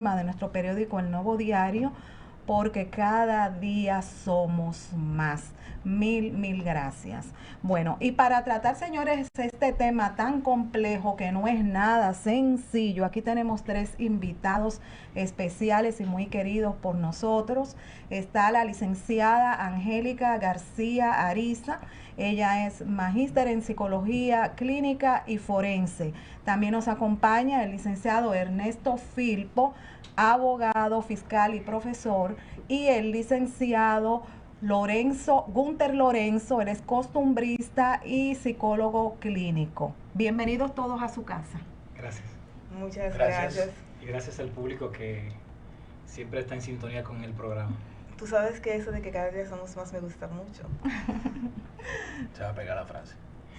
de nuestro periódico El Nuevo Diario, porque cada día somos más. Mil gracias. Bueno, y para tratar, señores, este tema tan complejo que no es nada sencillo, aquí tenemos tres invitados especiales y muy queridos por nosotros. Está la licenciada Angélica García Ariza. Ella es magíster en psicología clínica y forense. También nos acompaña el licenciado Ernesto Filpo, abogado, fiscal y profesor, y el licenciado Gunter Lorenzo, él es costumbrista y psicólogo clínico. Bienvenidos todos a su casa. Gracias. Muchas gracias. Y gracias al público que siempre está en sintonía con el programa. Tú sabes que eso de que cada día somos más me gusta mucho. Se va a pegar la frase.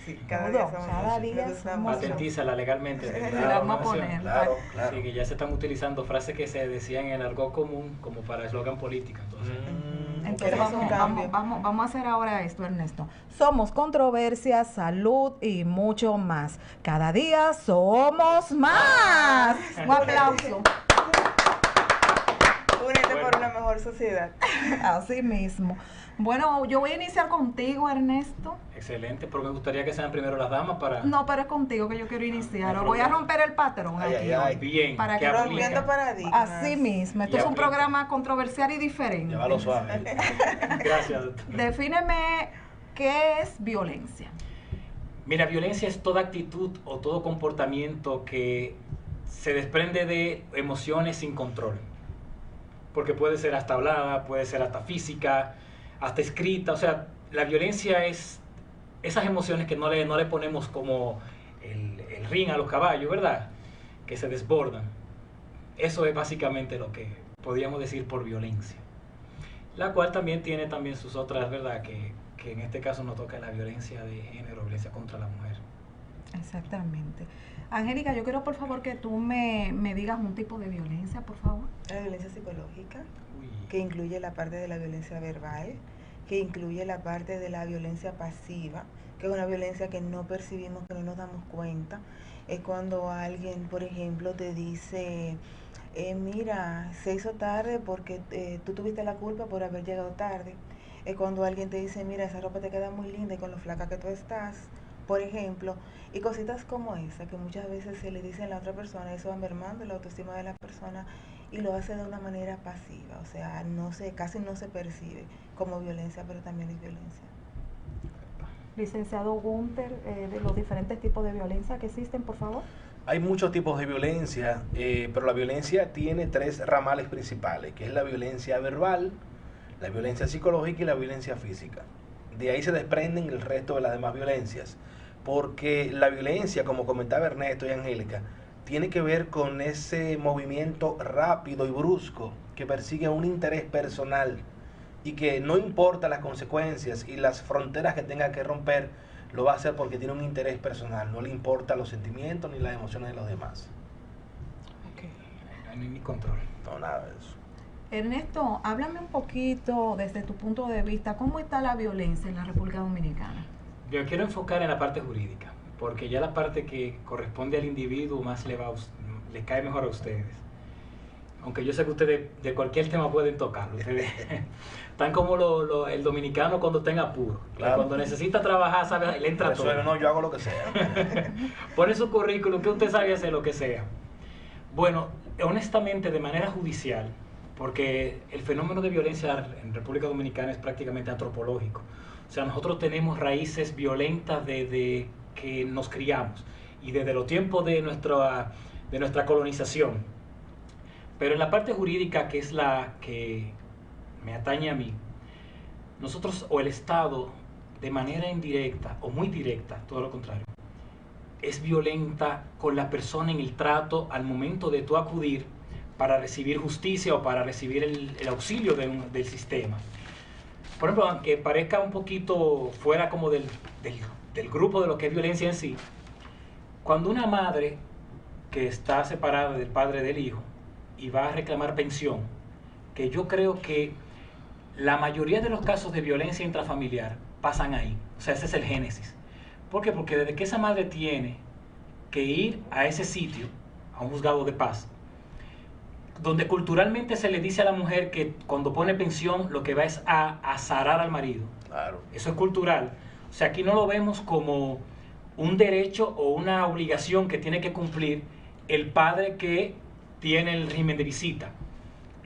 Sí, cada día somos más. Patentízala legalmente. La vamos a poner. Claro. Sí, que ya se están utilizando frases que se decían en el argot común como para eslogan político. Entonces vamos a hacer ahora esto, Ernesto. Somos controversia, salud y mucho más. Cada día somos más. Un aplauso. Únete por una mejor sociedad. Así mismo. Bueno, yo voy a iniciar contigo, Ernesto. Excelente, pero me gustaría que sean primero las damas para... No, pero es contigo que yo quiero iniciar. Voy a romper el patrón aquí. Bien. Para que rompiendo paradigmas. Así mismo. Esto es un programa controversial y diferente. Llévalo suave. Gracias, doctor. Defíneme qué es violencia. Mira, violencia es toda actitud o todo comportamiento que se desprende de emociones sin control. Porque puede ser hasta hablada, puede ser hasta física, hasta escrita. O sea, la violencia es esas emociones que no le ponemos como el ring a los caballos, ¿verdad? Que se desbordan. Eso es básicamente lo que podríamos decir por violencia. La cual también tiene sus otras, ¿verdad? Que en este caso nos toca la violencia de género, violencia contra la mujer. Exactamente. Angélica, yo quiero por favor que tú me digas un tipo de violencia, por favor. La violencia psicológica, que incluye la parte de la violencia verbal, que incluye la parte de la violencia pasiva, que es una violencia que no percibimos, que no nos damos cuenta. Es cuando alguien, por ejemplo, te dice, mira, se hizo tarde porque tú tuviste la culpa por haber llegado tarde. Es cuando alguien te dice, mira, esa ropa te queda muy linda y con lo flaca que tú estás, por ejemplo, y cositas como esa, que muchas veces se le dice a la otra persona, eso va mermando la autoestima de la persona y lo hace de una manera pasiva, o sea, casi no se percibe como violencia, pero también es violencia. Licenciado Gunter, de los diferentes tipos de violencia que existen, por favor. Hay muchos tipos de violencia, pero la violencia tiene tres ramales principales, que es la violencia verbal, la violencia psicológica y la violencia física. De ahí se desprenden el resto de las demás violencias, porque la violencia, como comentaba Ernesto y Angélica, tiene que ver con ese movimiento rápido y brusco que persigue un interés personal y que no importa las consecuencias y las fronteras que tenga que romper, lo va a hacer porque tiene un interés personal, no le importa los sentimientos ni las emociones de los demás. Okay. No hay ni control. No, nada de eso. Ernesto, háblame un poquito desde tu punto de vista, ¿cómo está la violencia en la República Dominicana? Yo quiero enfocar en la parte jurídica, porque ya la parte que corresponde al individuo más le cae mejor a ustedes. Aunque yo sé que ustedes de cualquier tema pueden tocarlo. Ustedes están como el dominicano cuando está en apuro. Claro. Cuando necesita trabajar, sabe, le entra todo. No, yo hago lo que sea. Pone su currículum, que usted sabe hacer lo que sea. Bueno, honestamente, de manera judicial, porque el fenómeno de violencia en República Dominicana es prácticamente antropológico. O sea, nosotros tenemos raíces violentas desde que nos criamos y desde los tiempos de nuestra colonización. Pero en la parte jurídica, que es la que me atañe a mí, nosotros o el Estado, de manera indirecta o muy directa, todo lo contrario, es violenta con la persona en el trato al momento de tú acudir para recibir justicia o para recibir el auxilio del sistema. Por ejemplo, aunque parezca un poquito fuera como del grupo de lo que es violencia en sí, cuando una madre que está separada del padre del hijo y va a reclamar pensión, que yo creo que la mayoría de los casos de violencia intrafamiliar pasan ahí, o sea, ese es el génesis. ¿Por qué? Porque desde que esa madre tiene que ir a ese sitio, a un juzgado de paz, donde culturalmente se le dice a la mujer que cuando pone pensión lo que va es a azarar al marido. Claro. Eso es cultural. O sea, aquí no lo vemos como un derecho o una obligación que tiene que cumplir el padre que tiene el régimen de visita.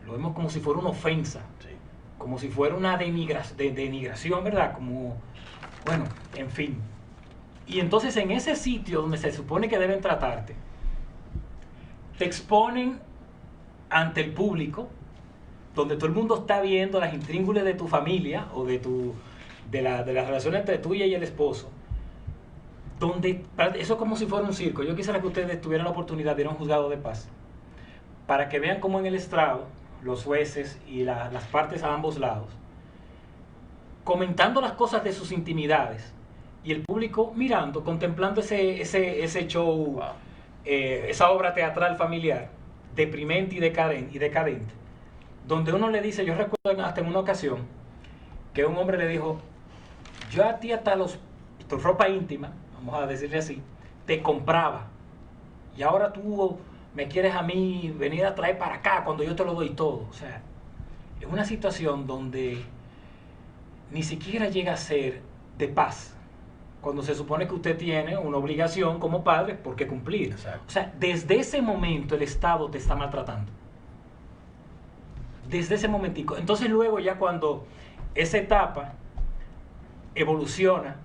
Lo vemos como si fuera una ofensa, Sí. como si fuera una denigración, ¿verdad? Como, bueno, en fin. Y entonces en ese sitio donde se supone que deben tratarte, te exponen ante el público, donde todo el mundo está viendo las intríngulis de tu familia o de la relación entre tuya y el esposo, donde eso es como si fuera un circo. Yo quisiera que ustedes tuvieran la oportunidad de ir a un juzgado de paz para que vean cómo en el estrado los jueces y las partes a ambos lados comentando las cosas de sus intimidades y el público mirando, contemplando ese show, Wow. Esa obra teatral familiar deprimente y decadente, donde uno le dice, yo recuerdo hasta en una ocasión que un hombre le dijo, yo a ti hasta tu ropa íntima, vamos a decirle así, te compraba, y ahora tú me quieres a mí venir a traer para acá cuando yo te lo doy todo. O sea, es una situación donde ni siquiera llega a ser de paz, cuando se supone que usted tiene una obligación como padre por qué cumplir. Exacto. O sea, desde ese momento el Estado te está maltratando. Desde ese momentico. Entonces luego ya cuando esa etapa evoluciona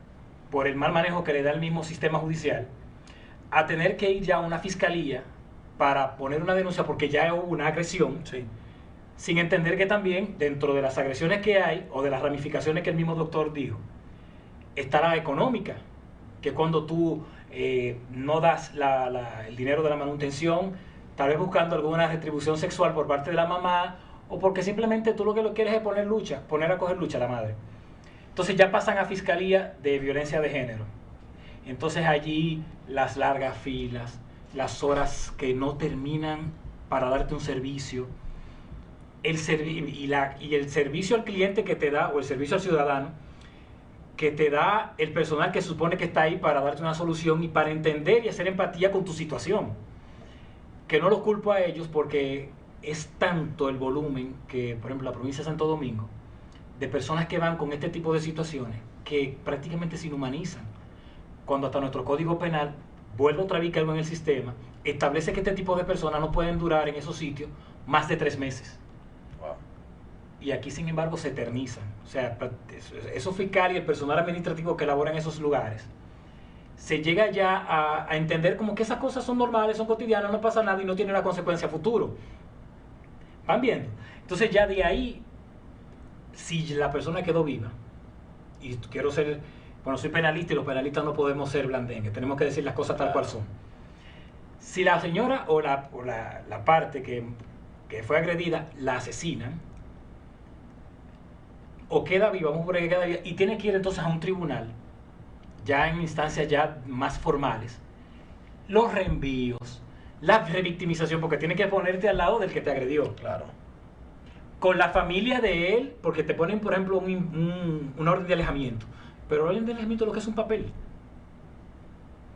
por el mal manejo que le da el mismo sistema judicial, a tener que ir ya a una fiscalía para poner una denuncia porque ya hubo una agresión, Sí. sin entender que también dentro de las agresiones que hay o de las ramificaciones que el mismo doctor dijo, está la económica, que cuando tú no das el dinero de la manutención, tal vez buscando alguna retribución sexual por parte de la mamá, o porque simplemente tú lo que quieres es poner a coger lucha a la madre. Entonces ya pasan a fiscalía de violencia de género. Entonces allí las largas filas, las horas que no terminan para darte un servicio, y el servicio al cliente que te da, o el servicio al ciudadano, que te da el personal que supone que está ahí para darte una solución y para entender y hacer empatía con tu situación. Que no los culpo a ellos porque es tanto el volumen que, por ejemplo, la provincia de Santo Domingo, de personas que van con este tipo de situaciones, que prácticamente se inhumanizan. Cuando hasta nuestro Código Penal, vuelve otra vez que algo en el sistema, establece que este tipo de personas no pueden durar en esos sitios más de 3 meses. Wow. Y aquí, sin embargo, se eternizan. O sea, esos fiscales y el personal administrativo que labora en esos lugares, se llega ya a entender como que esas cosas son normales, son cotidianas, no pasa nada y no tiene una consecuencia a futuro. ¿Van viendo? Entonces ya de ahí, si la persona quedó viva, y quiero ser, bueno, soy penalista y los penalistas no podemos ser blandengues, tenemos que decir las cosas tal cual son. Si la señora o la parte que fue agredida la asesinan, o queda viva, vamos a poner que queda viva, y tiene que ir entonces a un tribunal, ya en instancias ya más formales, los reenvíos, la revictimización, porque tiene que ponerte al lado del que te agredió. Claro. Con la familia de él, porque te ponen, por ejemplo, una orden de alejamiento. Pero la orden de alejamiento lo que es un papel.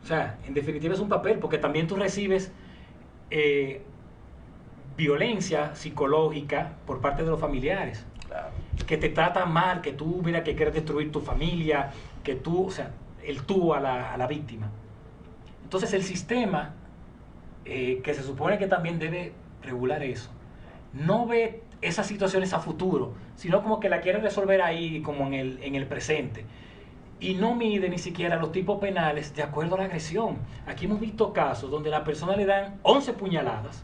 O sea, en definitiva es un papel, porque también tú recibes violencia psicológica por parte de los familiares. Claro. Que te tratan mal, que tú, mira, que quieres destruir tu familia, que tú, o sea, el tú a la víctima. Entonces el sistema, que se supone que también debe regular eso, no ve esas situaciones a futuro, sino como que la quiere resolver ahí, como en el presente. Y no mide ni siquiera los tipos penales de acuerdo a la agresión. Aquí hemos visto casos donde a la persona le dan 11 puñaladas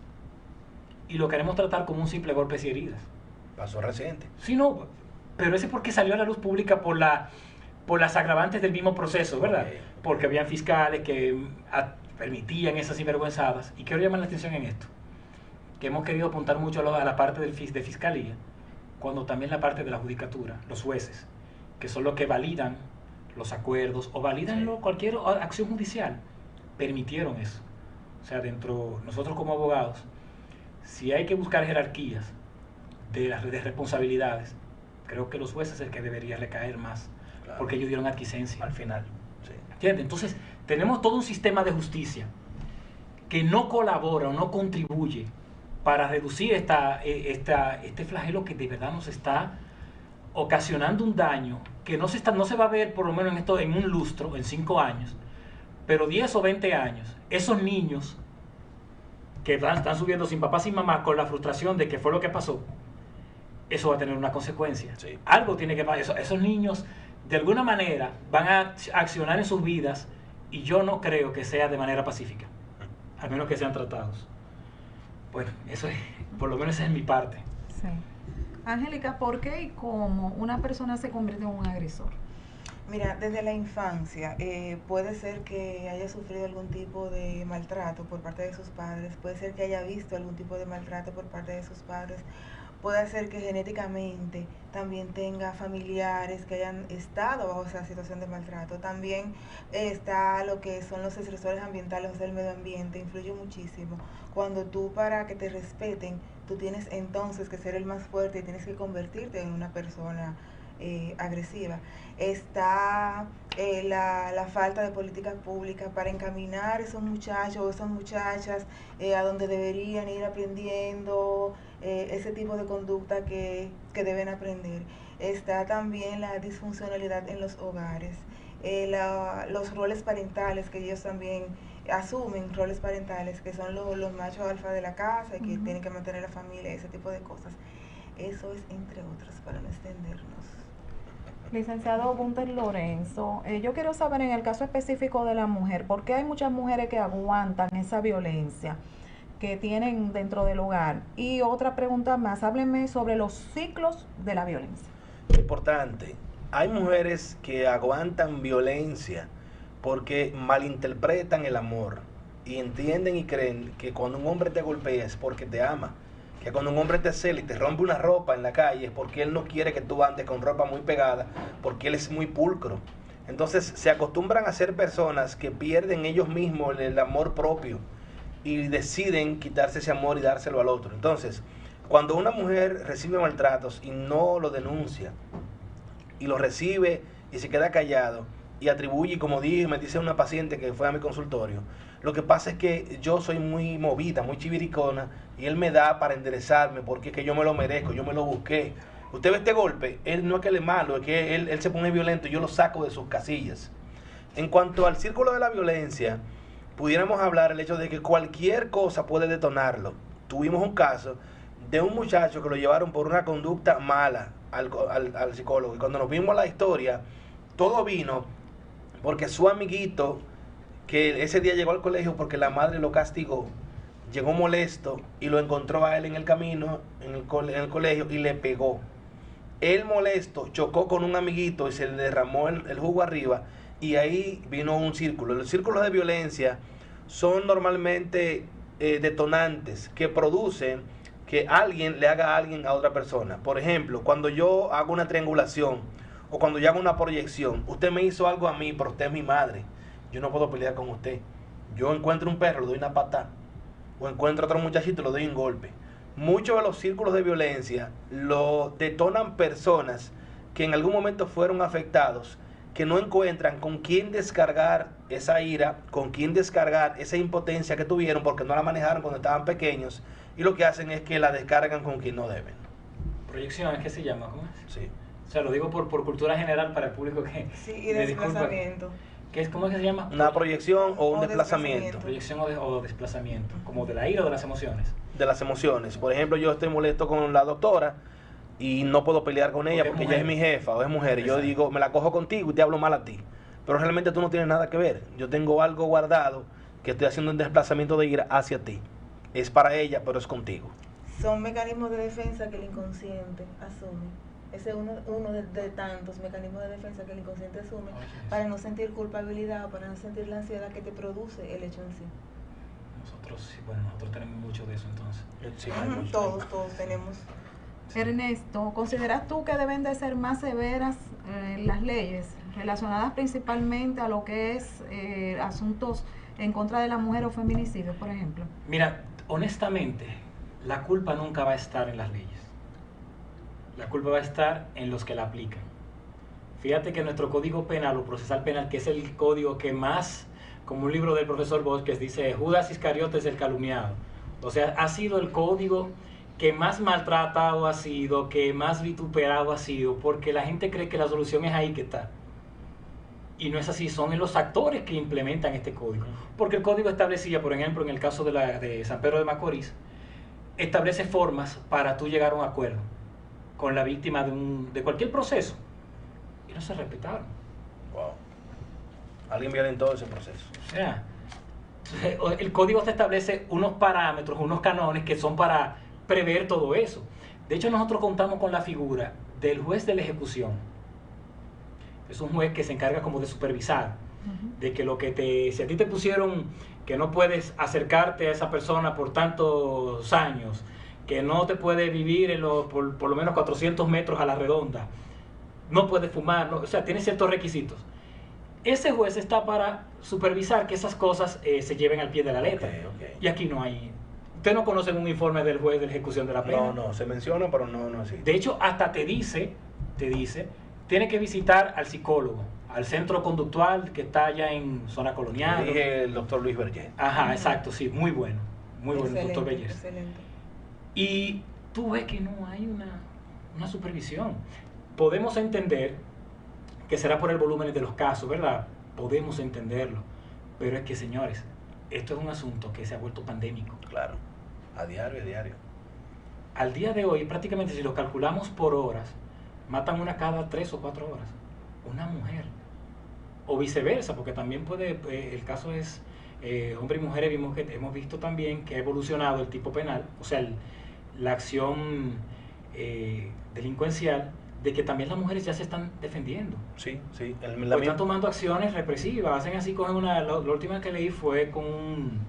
y lo queremos tratar como un simple golpes y heridas. Pasó reciente. Sí, no, pero ese es porque salió a la luz pública por las agravantes del mismo proceso, ¿verdad? Okay. Porque habían fiscales que permitían esas sinvergüenzadas. Y quiero llamar la atención en esto, que hemos querido apuntar mucho a la parte de fiscalía, cuando también la parte de la judicatura, los jueces, que son los que validan los acuerdos o validan cualquier acción judicial, permitieron eso. O sea, nosotros como abogados, si hay que buscar jerarquías de responsabilidades, creo que los jueces es el que debería recaer más, Claro. porque ellos dieron adquiescencia. Al final. Sí. ¿Entiendes? Entonces, tenemos todo un sistema de justicia que no colabora o no contribuye para reducir este flagelo que de verdad nos está ocasionando un daño que no se va a ver por lo menos en un lustro, en 5 años, pero 10 o 20 años, esos niños que están subiendo sin papá, sin mamá, con la frustración de que fue lo que pasó, eso va a tener una consecuencia. Sí. Algo tiene que pasar. Esos niños, de alguna manera, van a accionar en sus vidas y yo no creo que sea de manera pacífica, a menos que sean tratados. Bueno, eso es, por lo menos esa es mi parte. Sí. Angélica, ¿por qué y cómo una persona se convierte en un agresor? Mira, desde la infancia puede ser que haya sufrido algún tipo de maltrato por parte de sus padres, puede ser que haya visto algún tipo de maltrato por parte de sus padres, puede ser que genéticamente también tenga familiares que hayan estado bajo esa situación de maltrato. También está lo que son los estresores ambientales del medio ambiente, influye muchísimo. Cuando tú, para que te respeten, tú tienes entonces que ser el más fuerte y tienes que convertirte en una persona agresiva. Está la falta de políticas públicas para encaminar a esos muchachos o esas muchachas a donde deberían ir aprendiendo ese tipo de conducta que deben aprender. Está también la disfuncionalidad en los hogares, los roles parentales, que ellos también asumen roles parentales, que son los machos alfa de la casa y que tienen que mantener la familia, ese tipo de cosas. Eso es entre otros, para no extendernos. Licenciado Gunter Lorenzo, yo quiero saber en el caso específico de la mujer, ¿por qué hay muchas mujeres que aguantan esa violencia que tienen dentro del hogar? Y otra pregunta más, háblenme sobre los ciclos de la violencia. Importante, hay mujeres que aguantan violencia porque malinterpretan el amor y entienden y creen que cuando un hombre te golpea es porque te ama, que cuando un hombre te cela y te rompe una ropa en la calle es porque él no quiere que tú andes con ropa muy pegada, porque él es muy pulcro. Entonces se acostumbran a ser personas que pierden ellos mismos el amor propio y deciden quitarse ese amor y dárselo al otro. Entonces, cuando una mujer recibe maltratos y no lo denuncia, y lo recibe y se queda callado, y atribuye, como dije, me dice una paciente que fue a mi consultorio, lo que pasa es que yo soy muy movida, muy chiviricona, y él me da para enderezarme, porque es que yo me lo merezco, yo me lo busqué. Usted ve este golpe, él no es que él es malo, es que él se pone violento y yo lo saco de sus casillas. En cuanto al círculo de la violencia, pudiéramos hablar el hecho de que cualquier cosa puede detonarlo. Tuvimos un caso de un muchacho que lo llevaron por una conducta mala al psicólogo, y cuando nos vimos la historia, todo vino porque su amiguito, que ese día llegó al colegio porque la madre lo castigó, llegó molesto y lo encontró a él en el camino, en el colegio, y le pegó. Él molesto chocó con un amiguito y se le derramó el jugo arriba, y ahí vino un círculo. Los círculos de violencia son normalmente detonantes que producen que alguien le haga a alguien a otra persona. Por ejemplo, cuando yo hago una triangulación o cuando yo hago una proyección, usted me hizo algo a mí, pero usted es mi madre, yo no puedo pelear con usted. Yo encuentro un perro, le doy una patada, o encuentro a otro muchachito, le doy un golpe. Muchos de los círculos de violencia lo detonan personas que en algún momento fueron afectados, que no encuentran con quién descargar esa ira, con quién descargar esa impotencia que tuvieron porque no la manejaron cuando estaban pequeños, y lo que hacen es que la descargan con quien no deben. Proyección, ¿qué se llama? ¿Cómo es? Sí. O sea, lo digo por cultura general para el público que... Sí, y desplazamiento. ¿Cómo es que se llama? Una proyección o un desplazamiento. Proyección o desplazamiento, como de la ira o de las emociones. De las emociones. Por ejemplo, yo estoy molesto con la doctora y no puedo pelear con ella porque ella es mi jefa o es mujer. Y yo digo, me la cojo contigo y te hablo mal a ti. Pero realmente tú no tienes nada que ver. Yo tengo algo guardado que estoy haciendo un desplazamiento de ira hacia ti. Es para ella, pero es contigo. Son mecanismos de defensa que el inconsciente asume. Ese es uno de tantos mecanismos de defensa que el inconsciente asume para no sentir culpabilidad o para no sentir la ansiedad que te produce el hecho en sí. Nosotros tenemos mucho de eso entonces. Sí, todos tenemos. Ernesto, ¿consideras tú que deben de ser más severas las leyes relacionadas principalmente a lo que es asuntos en contra de la mujer o feminicidios, por ejemplo? Mira, honestamente, la culpa nunca va a estar en las leyes. La culpa va a estar en los que la aplican. Fíjate que nuestro código penal o procesal penal, que es el código que más, como un libro del profesor Bosques dice, Judas Iscariotes el calumniado, O sea, ha sido el código que más maltratado ha sido, que más vituperado ha sido, porque la gente cree que la solución es ahí que está. Y no es así, son los actores que implementan este código. Porque el código establecía, por ejemplo, en el caso de San Pedro de Macorís, establece formas para tú llegar a un acuerdo con la víctima de cualquier proceso. Y no se respetaron. Wow. Alguien violentó ese proceso. O sea, el código te establece unos parámetros, unos canones que son para prever todo eso. De hecho, nosotros contamos con la figura del juez de la ejecución. Es un juez que se encarga como de supervisar, de que si a ti te pusieron que no puedes acercarte a esa persona por tantos años, que no te puede vivir por lo menos 400 metros a la redonda, no puedes fumar, no, o sea, tiene ciertos requisitos. Ese juez está para supervisar que esas cosas se lleven al pie de la letra. Okay. Y aquí no hay... Usted no conoce un informe del juez de la ejecución de la pena. No, se menciona, pero no así. De hecho, hasta te dice, tiene que visitar al psicólogo, al centro conductual que está allá en zona colonial. Dije el doctor Luis Berger. Ajá, exacto, sí, muy bueno, doctor Berger. Excelente. Y tú ves que no hay una supervisión. Podemos entender que será por el volumen de los casos, ¿verdad? Podemos entenderlo, pero es que, señores, esto es un asunto que se ha vuelto pandémico. Claro, a diario. Al día de hoy, prácticamente si lo calculamos por horas, matan una cada 3 o 4 horas. Una mujer. O viceversa, porque también el caso es hombre y mujer, hemos visto también que ha evolucionado el tipo penal, o sea, la acción delincuencial, de que también las mujeres ya se están defendiendo. Sí. Están tomando acciones represivas, hacen así, cogen la última que leí fue con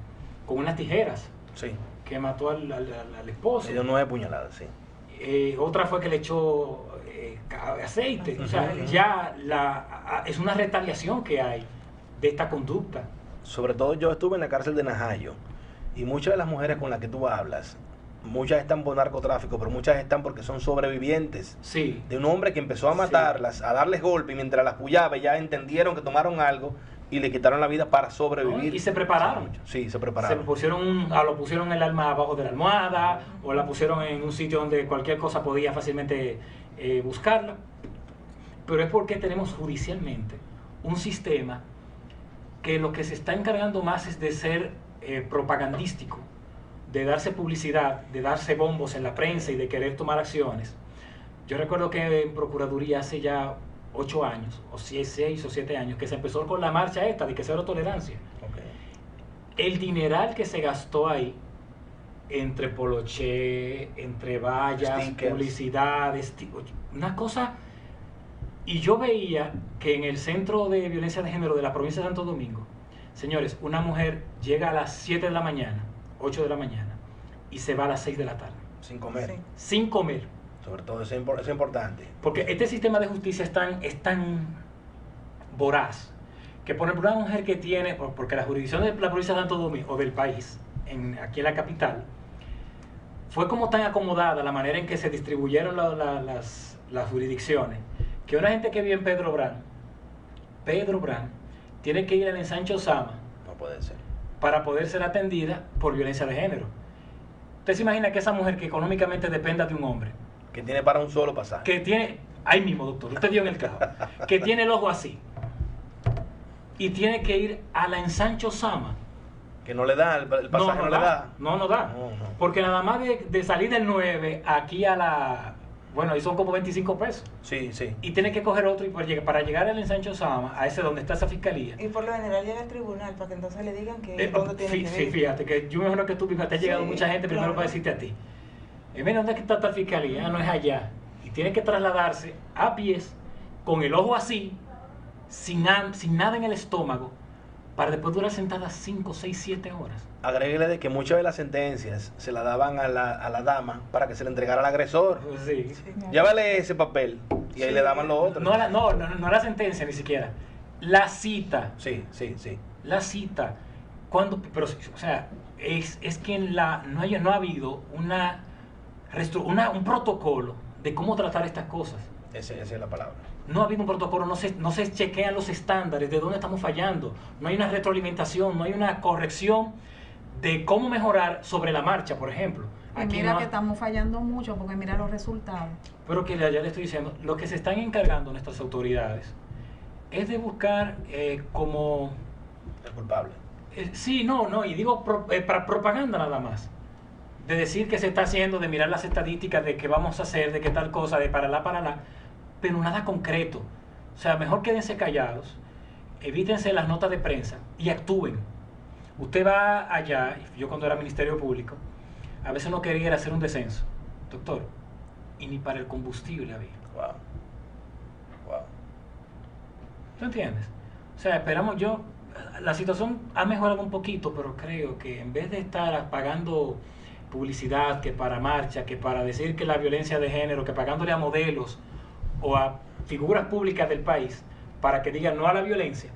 unas tijeras. Sí. Que mató al esposo. Le dio 9 puñaladas, sí. Otra fue que le echó aceite. O sea, ya es una retaliación que hay de esta conducta. Sobre todo yo estuve en la cárcel de Najayo y muchas de las mujeres con las que tú hablas, muchas están por narcotráfico, pero muchas están porque son sobrevivientes. Sí. De un hombre que empezó a matarlas, a darles golpes y mientras las pullaba ya entendieron que tomaron algo y le quitaron la vida para sobrevivir. ¿No? Y se prepararon. Sí, se prepararon. Lo pusieron el arma abajo de la almohada o la pusieron en un sitio donde cualquier cosa podía fácilmente buscarla. Pero es porque tenemos judicialmente un sistema que lo que se está encargando más es de ser propagandístico, de darse publicidad, de darse bombos en la prensa y de querer tomar acciones. Yo recuerdo que en Procuraduría hace ya 8 años, o 6 o 7 años, que se empezó con la marcha esta de que cero tolerancia. Okay. El dineral que se gastó ahí, entre poloché, entre vallas, stickers, publicidad, una cosa... Y yo veía que en el Centro de Violencia de Género de la provincia de Santo Domingo, señores, una mujer llega a las 7 de la mañana, 8 de la mañana, y se va a las 6 de la tarde. Sin comer. Sí. Sin comer. Sobre todo eso es importante. Porque este sistema de justicia es tan voraz, que por ejemplo una mujer que tiene, porque la jurisdicción de la provincia de Santo Domingo, o del país, aquí en la capital, fue como tan acomodada la manera en que se distribuyeron las jurisdicciones, que una gente que vive en Pedro Brán, tiene que ir al ensanche Osama. No puede ser. Para poder ser atendida por violencia de género. ¿Usted se imagina que esa mujer que económicamente dependa de un hombre, que tiene para un solo pasaje, que tiene, ahí mismo doctor, usted dio en el clavo, que tiene el ojo así, y tiene que ir a la ensanche Osama, que no le da, el pasaje no le da? No da. Porque nada más de salir del 9 aquí a la... Bueno, ahí son como 25 pesos. Sí. Y tiene que coger otro y para llegar al ensanche Osama, a ese donde está esa fiscalía. Y por lo general llega al tribunal para que entonces le digan que dónde tiene que ir. Sí, fíjate que yo me imagino que tú, te ha llegado mucha gente primero para decirte a ti. Mira, ¿dónde está esta fiscalía? No es allá. Y tiene que trasladarse a pies, con el ojo así, sin nada en el estómago, para después durar sentada 5, 6, 7 horas. Agréguele de que muchas de las sentencias se la daban a la dama para que se le entregara al agresor. Sí. Llévale ese papel y ahí le daban lo otro. No la sentencia ni siquiera. La cita. Sí. La cita. Pero, o sea, es que no ha habido un protocolo de cómo tratar estas cosas. Esa es la palabra. No ha habido un protocolo, no se chequean los estándares, de dónde estamos fallando, no hay una retroalimentación, no hay una corrección de cómo mejorar sobre la marcha, por ejemplo. Y mira que estamos fallando mucho porque mira los resultados. Pero que ya le estoy diciendo, lo que se están encargando nuestras autoridades es de buscar como... El culpable. Sí, no, y digo para propaganda nada más. De decir que se está haciendo, de mirar las estadísticas, de qué vamos a hacer, de qué tal cosa, de para la, pero nada concreto. O sea, mejor quédense callados, evítense las notas de prensa y actúen. Usted va allá, yo cuando era Ministerio Público, a veces no quería ir a hacer un descenso, doctor, y ni para el combustible había. Wow. ¿Tú entiendes? O sea, esperamos la situación ha mejorado un poquito, pero creo que en vez de estar pagando publicidad, que para marcha, que para decir que la violencia de género, que pagándole a modelos o a figuras públicas del país para que digan no a la violencia,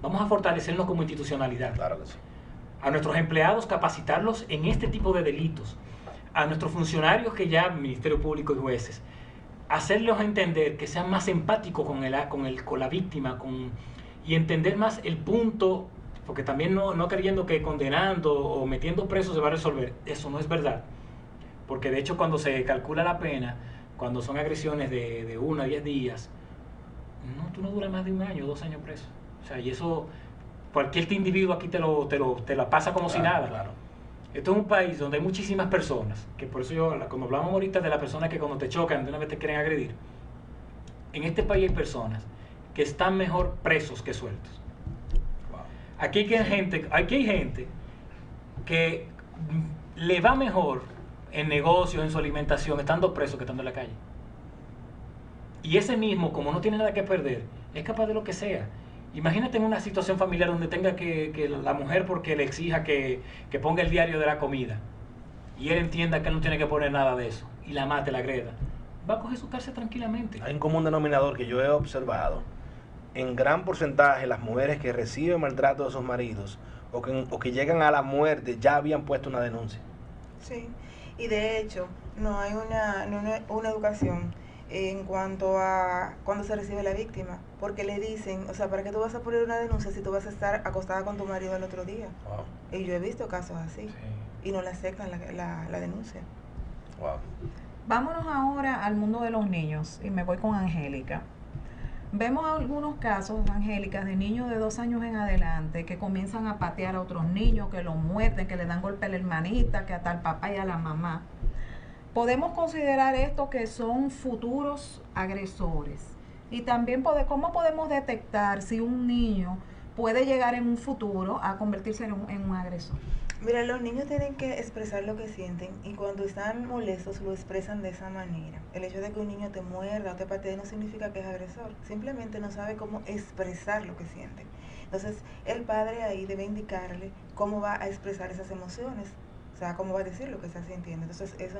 vamos a fortalecernos como institucionalidad. Claro que sí. A nuestros empleados capacitarlos en este tipo de delitos, a nuestros funcionarios que ya, Ministerio Público y jueces, hacerlos entender que sean más empáticos con la víctima y entender más el punto, porque también no creyendo que condenando o metiendo presos se va a resolver, eso no es verdad, porque de hecho cuando se calcula la pena, cuando son agresiones de 1 a 10 días, tú no duras más de 1 año, 2 años preso, o sea, y eso... Cualquier individuo aquí te la pasa como si nada. Claro. Esto es un país donde hay muchísimas personas, que por eso como hablamos ahorita de las personas que cuando te chocan de una vez te quieren agredir. En este país hay personas que están mejor presos que sueltos. Wow. Aquí hay gente que le va mejor en negocios, en su alimentación, estando preso que estando en la calle. Y ese mismo, como no tiene nada que perder, es capaz de lo que sea. Imagínate en una situación familiar donde tenga que la mujer porque le exija que ponga el diario de la comida y él entienda que él no tiene que poner nada de eso y la mate, la agreda, va a coger su cárcel tranquilamente. Hay un común denominador que yo he observado. En gran porcentaje las mujeres que reciben maltrato de sus maridos o que llegan a la muerte ya habían puesto una denuncia. Sí, y de hecho no hay una educación en cuanto a cuando se recibe la víctima, porque le dicen, o sea, ¿para qué tú vas a poner una denuncia si tú vas a estar acostada con tu marido el otro día? Wow. Y yo he visto casos así, sí. Y no le aceptan la denuncia. Wow. Vámonos ahora al mundo de los niños, y me voy con Angélica. Vemos algunos casos, Angélica, de niños de 2 años en adelante que comienzan a patear a otros niños, que los muerden, que le dan golpe a la hermanita, que hasta al papá y a la mamá. Podemos considerar esto que son futuros agresores. Y también cómo podemos detectar si un niño puede llegar en un futuro a convertirse en un agresor. Mira, los niños tienen que expresar lo que sienten y cuando están molestos lo expresan de esa manera. El hecho de que un niño te muerda o te patee no significa que es agresor, simplemente no sabe cómo expresar lo que siente. Entonces, el padre ahí debe indicarle cómo va a expresar esas emociones. O sea, cómo va a decir lo que está sintiendo. Entonces, eso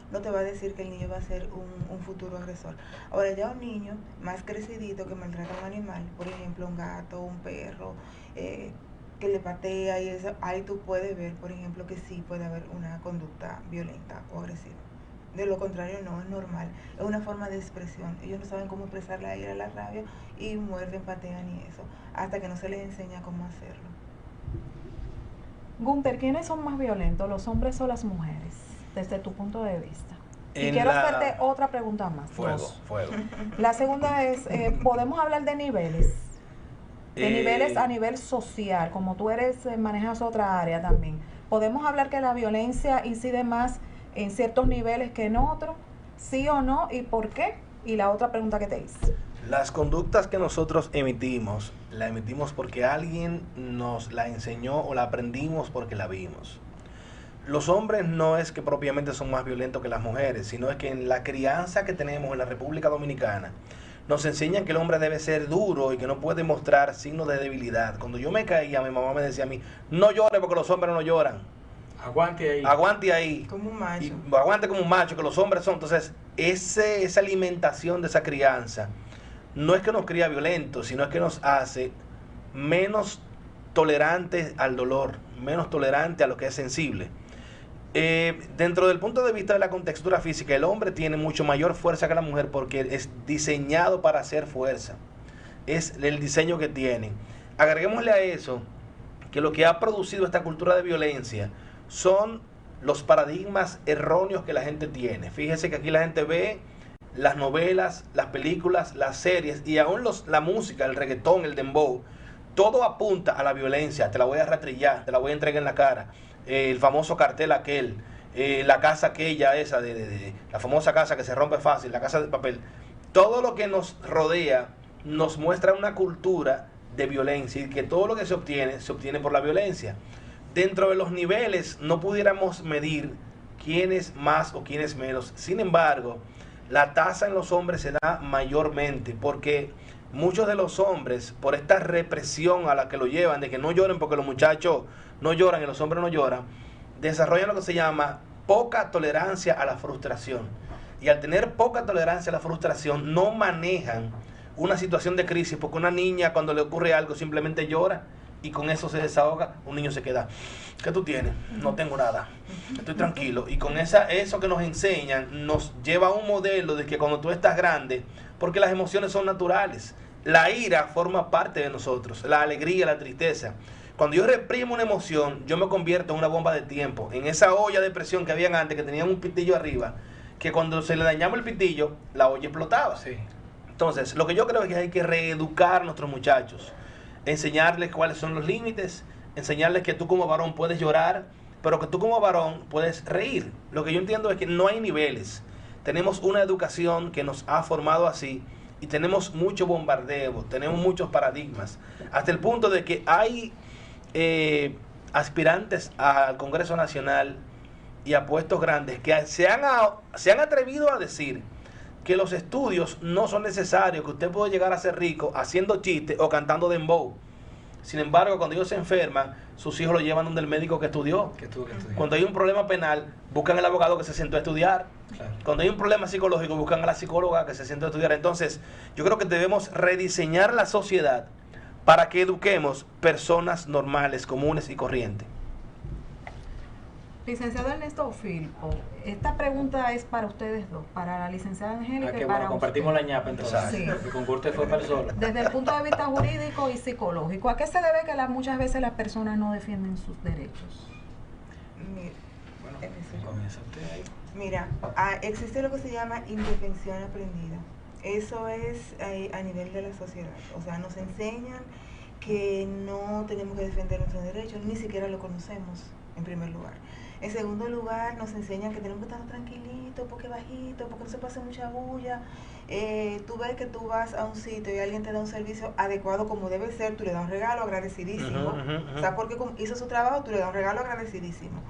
no te va a decir que el niño va a ser un futuro agresor. Ahora, ya un niño más crecidito que maltrata a un animal, por ejemplo, un gato, un perro, que le patea y eso, ahí tú puedes ver, por ejemplo, que sí puede haber una conducta violenta o agresiva. De lo contrario, no es normal. Es una forma de expresión. Ellos no saben cómo expresar la ira, la rabia y muerden, patean y eso, hasta que no se les enseña cómo hacerlo. Gunter, ¿quiénes son más violentos, los hombres o las mujeres, desde tu punto de vista? Y quiero hacerte otra pregunta más. Fuego. La segunda es, ¿podemos hablar de niveles? De niveles a nivel social, como tú manejas otra área también. ¿Podemos hablar que la violencia incide más en ciertos niveles que en otros? ¿Sí o no? ¿Y por qué? Y la otra pregunta que te hice. Las conductas que nosotros emitimos, la emitimos porque alguien nos la enseñó o la aprendimos porque la vimos. Los hombres no es que propiamente son más violentos que las mujeres, sino es que en la crianza que tenemos en la República Dominicana, nos enseñan que el hombre debe ser duro y que no puede mostrar signos de debilidad. Cuando yo me caía, mi mamá me decía a mí, no llores porque los hombres no lloran. Aguante ahí. Aguante ahí. Como un macho. Y aguante como un macho, que los hombres son. Entonces, esa alimentación de esa crianza no es que nos cría violentos, sino es que nos hace menos tolerantes al dolor, menos tolerantes a lo que es sensible. Dentro del punto de vista de la contextura física, el hombre tiene mucho mayor fuerza que la mujer porque es diseñado para hacer fuerza. Es el diseño que tiene. Agreguémosle a eso que lo que ha producido esta cultura de violencia son los paradigmas erróneos que la gente tiene. Fíjese que aquí la gente ve las novelas, las películas, las series y aún la música, el reggaetón, el dembow, todo apunta a la violencia. Te la voy a ratrillar, te la voy a entregar en la cara. El famoso cartel aquel, la casa aquella esa, la famosa casa que se rompe fácil, la casa de papel. Todo lo que nos rodea nos muestra una cultura de violencia y que todo lo que se obtiene por la violencia. Dentro de los niveles no pudiéramos medir quién es más o quién es menos. Sin embargo, la tasa en los hombres se da mayormente porque muchos de los hombres, por esta represión a la que lo llevan, de que no lloren porque los muchachos no lloran y los hombres no lloran, desarrollan lo que se llama poca tolerancia a la frustración. Y al tener poca tolerancia a la frustración, no manejan una situación de crisis, porque una niña cuando le ocurre algo simplemente llora y con eso se desahoga. Un niño se queda, ¿qué tú tienes? No tengo nada, estoy tranquilo. Y con eso que nos enseñan nos lleva a un modelo de que cuando tú estás grande, porque las emociones son naturales, la ira forma parte de nosotros, la alegría, la tristeza. Cuando yo reprimo una emoción, yo me convierto en una bomba de tiempo, en esa olla de presión que habían antes, que tenían un pitillo arriba, que cuando se le dañaba el pitillo, la olla explotaba. Sí. Entonces, lo que yo creo es que hay que reeducar a nuestros muchachos, enseñarles cuáles son los límites, enseñarles que tú como varón puedes llorar, pero que tú como varón puedes reír. Lo que yo entiendo es que no hay niveles. Tenemos una educación que nos ha formado así y tenemos mucho bombardeo, tenemos muchos paradigmas, hasta el punto de que hay aspirantes al Congreso Nacional y a puestos grandes que se han atrevido a decir que los estudios no son necesarios, que usted puede llegar a ser rico haciendo chistes o cantando dembow. Sin embargo, cuando ellos se enferman, sus hijos lo llevan donde el médico que estudió. Cuando hay un problema penal, buscan al abogado que se sentó a estudiar. Claro. Cuando hay un problema psicológico, buscan a la psicóloga que se sentó a estudiar. Entonces, yo creo que debemos rediseñar la sociedad para que eduquemos personas normales, comunes y corrientes. Licenciado Ernesto Filpo, esta pregunta es para ustedes dos, para la licenciada Angélica y para bueno, compartimos usted. la ñapa entonces. Sí. El concurso fue para el solo. Desde el punto de vista jurídico y psicológico, ¿a qué se debe que muchas veces las personas no defienden sus derechos? Bueno, comienza usted ahí. Mira, existe lo que se llama indefensión aprendida. Eso es a nivel de la sociedad. O sea, nos enseñan que no tenemos que defender nuestros derechos, ni siquiera lo conocemos, en primer lugar. En segundo lugar, nos enseñan que tenemos que estar tranquilitos, porque bajito, porque no se pase mucha bulla. Tú ves que tú vas a un sitio y alguien te da un servicio adecuado como debe ser, tú le das un regalo agradecidísimo. O sea, porque hizo su trabajo, tú le das un regalo agradecidísimo.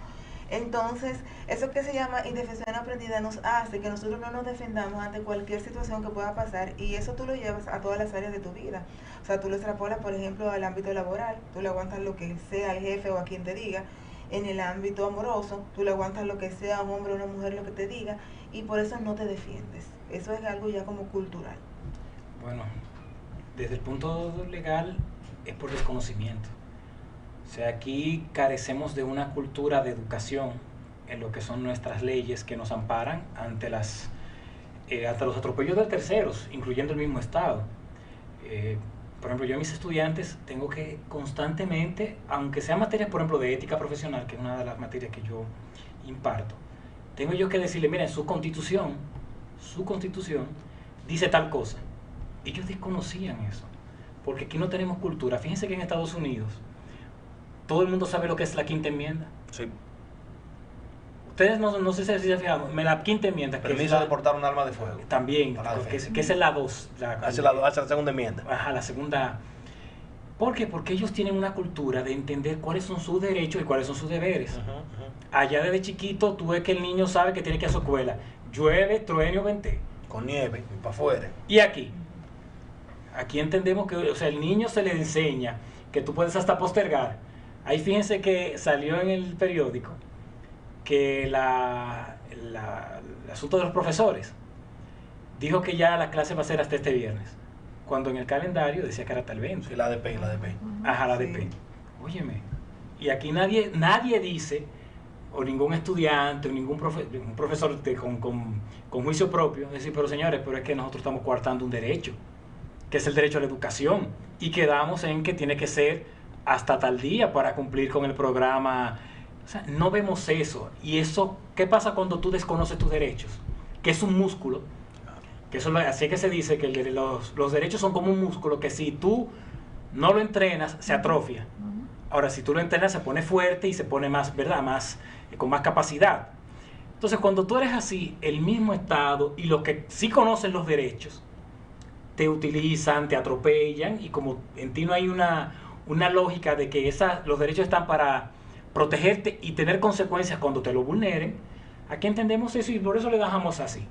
Entonces, eso que se llama indefensión aprendida nos hace que nosotros no nos defendamos ante cualquier situación que pueda pasar, y eso tú lo llevas a todas las áreas de tu vida. O sea, tú lo extrapolas, por ejemplo, al ámbito laboral, tú le aguantas lo que sea el jefe o a quien te diga. En el ámbito amoroso, tú le aguantas lo que sea un hombre o una mujer lo que te diga, y por eso no te defiendes. Eso es algo ya como cultural. Bueno, desde el punto legal es por desconocimiento. O sea, aquí carecemos de una cultura de educación en lo que son nuestras leyes que nos amparan ante los atropellos de terceros, incluyendo el mismo Estado. Por ejemplo, yo a mis estudiantes tengo que constantemente, aunque sean materias, por ejemplo, de ética profesional, que es una de las materias que yo imparto, tengo yo que decirle, miren, su constitución dice tal cosa. Ellos desconocían eso, porque aquí no tenemos cultura. Fíjense que en Estados Unidos todo el mundo sabe lo que es la quinta enmienda. Sí. Ustedes no sé si se fijan, la quinta enmienda. Permiso de portar un arma de fuego. También, que es la 2. Es la segunda enmienda. Ajá, la segunda. ¿Por qué? Porque ellos tienen una cultura de entender cuáles son sus derechos y cuáles son sus deberes. Allá desde chiquito tú ves que el niño sabe que tiene que ir a su escuela. Llueve, truene o vente. Con nieve, y para afuera. Y aquí entendemos que, o sea, el niño se le enseña que tú puedes hasta postergar. Ahí fíjense que salió en el periódico que el asunto de los profesores dijo que ya la clase va a ser hasta este viernes, cuando en el calendario decía que era hasta el 20. Sí, la ADP. Ajá, la Sí. ADP. Óyeme, y aquí nadie dice, o ningún estudiante, o ningún un profesor con juicio propio, decir, pero señores, pero es que nosotros estamos coartando un derecho, que es el derecho a la educación, y quedamos en que tiene que ser hasta tal día para cumplir con el programa. O sea, no vemos eso. Y eso, ¿qué pasa cuando tú desconoces tus derechos? Que es un músculo. Que eso, así que se dice que los derechos son como un músculo que si tú no lo entrenas, se atrofia. Ahora, si tú lo entrenas, se pone fuerte y se pone más, ¿verdad? Con más capacidad. Entonces, cuando tú eres así, el mismo Estado y los que sí conocen los derechos, te utilizan, te atropellan, y como en ti no hay una lógica de que los derechos están para protegerte y tener consecuencias cuando te lo vulneren, aquí entendemos eso y por eso le dejamos así.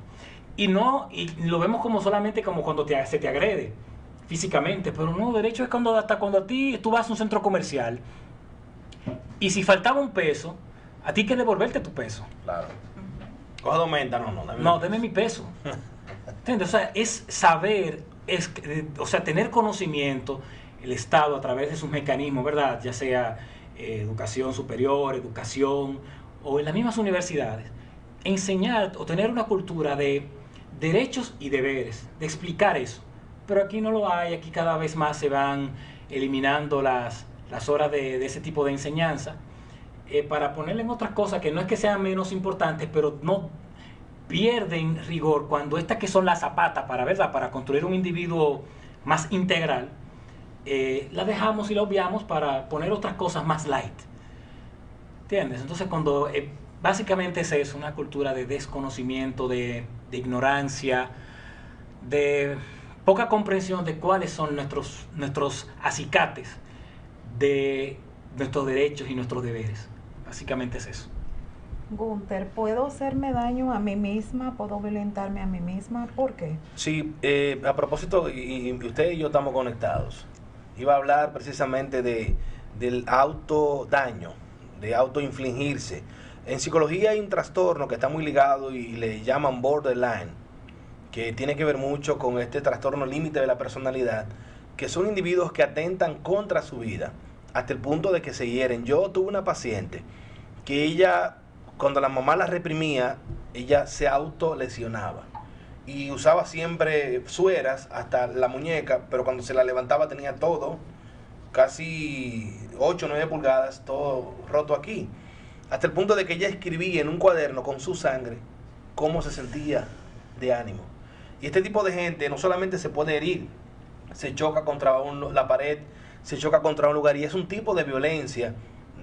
Y lo vemos como solamente como cuando se te agrede físicamente, pero no, derecho es hasta cuando a ti tú vas a un centro comercial y si faltaba un peso, a ti hay que devolverte tu peso. Claro. Coge 2 mentas, dame mi peso. ¿Entiendes? O sea, es saber, tener conocimiento, el Estado a través de sus mecanismos, ¿verdad? Ya sea educación superior, educación, o en las mismas universidades, enseñar o tener una cultura de derechos y deberes, de explicar eso. Pero aquí no lo hay, aquí cada vez más se van eliminando las horas de ese tipo de enseñanza, para ponerle en otras cosas que no es que sean menos importantes, pero no pierden rigor cuando estas que son las zapatas para construir un individuo más integral, la dejamos y la obviamos para poner otras cosas más light. ¿Entiendes? Entonces cuando básicamente es eso, una cultura de desconocimiento, de ignorancia, de poca comprensión de cuáles son nuestros acicates de nuestros derechos y nuestros deberes. Básicamente es eso. Gunther, ¿puedo hacerme daño a mí misma? ¿Puedo violentarme a mí misma? ¿Por qué? Sí, a propósito, y usted y yo estamos conectados, iba a hablar precisamente del autodaño, de autoinfligirse. En psicología hay un trastorno que está muy ligado y le llaman borderline, que tiene que ver mucho con este trastorno límite de la personalidad, que son individuos que atentan contra su vida, hasta el punto de que se hieren. Yo tuve una paciente que ella, cuando la mamá la reprimía, ella se autolesionaba y usaba siempre sueras hasta la muñeca, pero cuando se la levantaba tenía todo, casi 8 o 9 pulgadas, todo roto aquí, hasta el punto de que ella escribía en un cuaderno con su sangre cómo se sentía de ánimo. Y este tipo de gente no solamente se puede herir, se choca contra la pared, se choca contra un lugar, y es un tipo de violencia,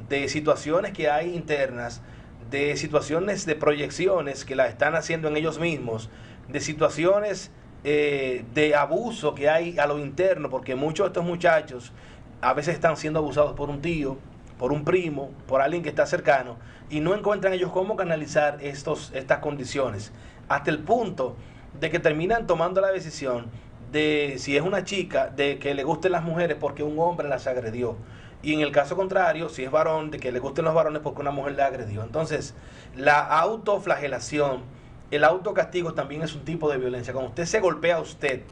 de situaciones que hay internas, de situaciones de proyecciones que la están haciendo en ellos mismos, de situaciones de abuso que hay a lo interno, porque muchos de estos muchachos a veces están siendo abusados por un tío, por un primo, por alguien que está cercano, y no encuentran ellos cómo canalizar estas condiciones, hasta el punto de que terminan tomando la decisión de, si es una chica, de que le gusten las mujeres porque un hombre las agredió. Y en el caso contrario, si es varón, de que le gusten los varones porque una mujer le agredió. Entonces, la autoflagelación, el autocastigo también es un tipo de violencia. Cuando usted se golpea a usted,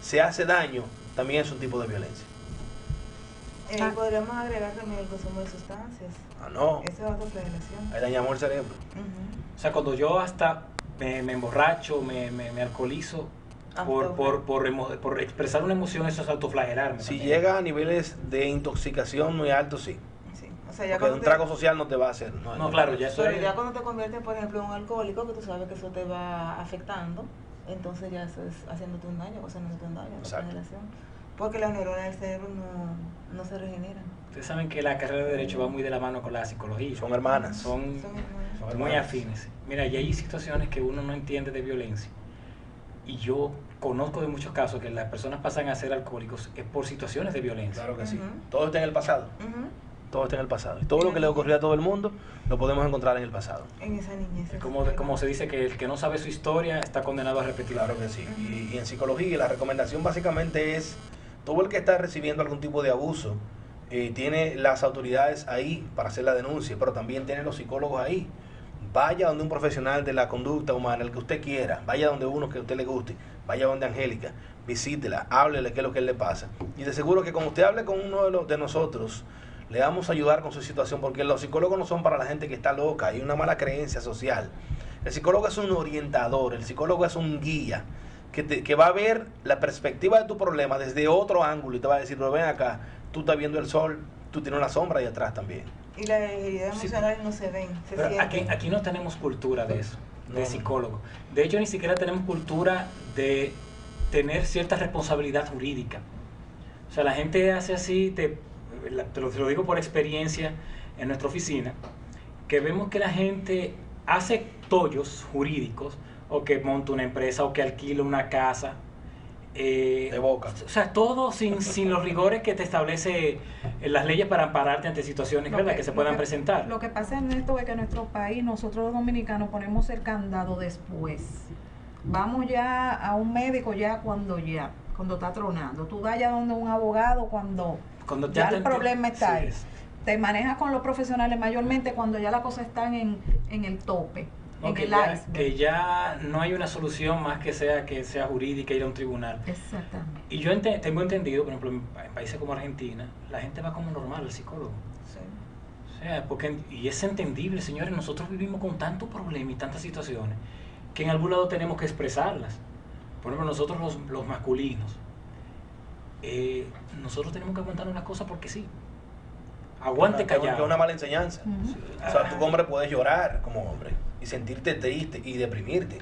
se hace daño, también es un tipo de violencia. Podríamos agregar también el consumo de sustancias. No. Eso es autoflagelación. Ahí dañamos el cerebro. O sea, cuando yo hasta me emborracho, me alcoholizo, por expresar una emoción, eso es autoflagelarme. Si también llega a niveles de intoxicación muy altos, sí. O sea, ya porque un trago social no te va a hacer. No, claro, ya eso pero es. ya cuando te conviertes, por ejemplo, en un alcohólico, que tú sabes que eso te va afectando, entonces ya eso es haciéndote un daño, haciéndote un daño, autoflagelación. Porque las neuronas del cerebro no se regeneran. Ustedes saben que la carrera de Derecho va muy de la mano con la psicología. Son hermanas. Son muy afines. Mira, y hay situaciones que uno no entiende de violencia. Y yo conozco de muchos casos que las personas pasan a ser alcohólicos es por situaciones de violencia. Claro que sí. Todo está en el pasado. Todo está en el pasado. Y todo lo que le ocurrió a todo el mundo lo podemos encontrar en el pasado. En esa niñez. Como se dice que el que no sabe su historia está condenado a repetirla. Claro que sí. Y en psicología la recomendación básicamente es, todo el que está recibiendo algún tipo de abuso, tiene las autoridades ahí para hacer la denuncia, pero también tiene los psicólogos ahí. Vaya donde un profesional de la conducta humana, el que usted quiera, vaya donde uno que a usted le guste, vaya donde Angélica, visítela, háblele qué es lo que le pasa. Y de seguro que cuando usted hable con uno de nosotros, le vamos a ayudar con su situación, porque los psicólogos no son para la gente que está loca, hay una mala creencia social. El psicólogo es un orientador, el psicólogo es un guía, que va a ver la perspectiva de tu problema desde otro ángulo y te va a decir, pero ven acá, tú estás viendo el sol tú tienes una sombra ahí atrás también. Y las heridas emocionales no se ven, se Pero sienten. aquí no tenemos cultura de eso, de No. psicólogo. De hecho, ni siquiera tenemos cultura de tener cierta responsabilidad jurídica. O sea, la gente hace así, te lo digo por experiencia en nuestra oficina, que vemos que la gente hace tollos jurídicos, o que monta una empresa, o que alquila una casa. De boca. O sea, todo sin los rigores que te establece las leyes para ampararte ante situaciones, ¿verdad?, que se puedan presentar. Lo que pasa en esto es que en nuestro país, nosotros los dominicanos ponemos el candado después. Vamos ya a un médico cuando está tronando. Tú vas ya donde un abogado cuando ya el problema está ahí. Te manejas con los profesionales mayormente cuando ya la cosa está en el tope. Que ya no hay una solución más que sea jurídica, ir a un tribunal. Exactamente. Y yo tengo entendido, por ejemplo, en países como Argentina, la gente va como normal al psicólogo. Sí. O sea, y es entendible, señores, nosotros vivimos con tantos problemas y tantas situaciones que en algún lado tenemos que expresarlas. Por ejemplo, nosotros los masculinos, nosotros tenemos que aguantar una cosa porque sí. Aguante callado. Que es una mala enseñanza. O sea, tú, hombre, puedes llorar como hombre y sentirte triste y deprimirte.